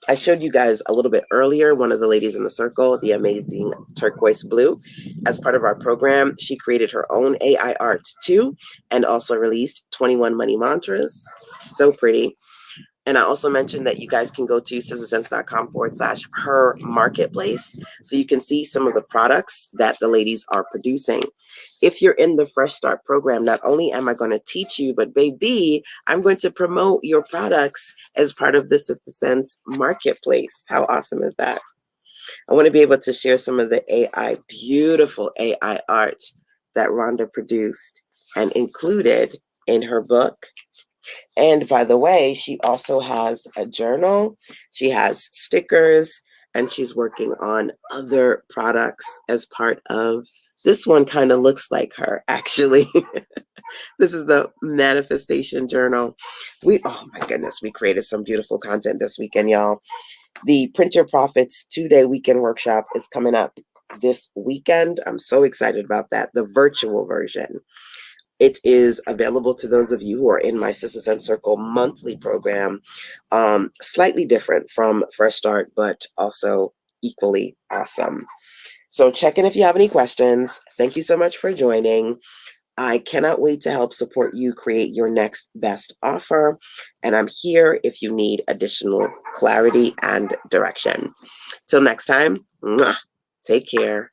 I showed you guys a little bit earlier, one of the ladies in the circle, the amazing Turquoise Blue. As part of our program, she created her own AI art too, and also released 21 money mantras. So pretty. And I also mentioned that you guys can go to sistersense.com/her marketplace so you can see some of the products that the ladies are producing. If you're in the Fresh Start program, not only am I going to teach you, but baby, I'm going to promote your products as part of the Sister Sense marketplace. How awesome is that? I want to be able to share some of the beautiful AI art that Rhonda produced and included in her book. And by the way, she also has a journal, she has stickers, and she's working on other products as part of this one. Kind of looks like her, actually. This is the manifestation journal. Oh my goodness, we created some beautiful content this weekend, y'all. The Print Your Profits 2-day weekend workshop is coming up this weekend. I'm so excited about that, the virtual version. It is available to those of you who are in my Sister Sense Circle monthly program. Slightly different from Fresh Start, but also equally awesome. So check in if you have any questions. Thank you so much for joining. I cannot wait to help support you create your next best offer. And I'm here if you need additional clarity and direction. Till next time, take care.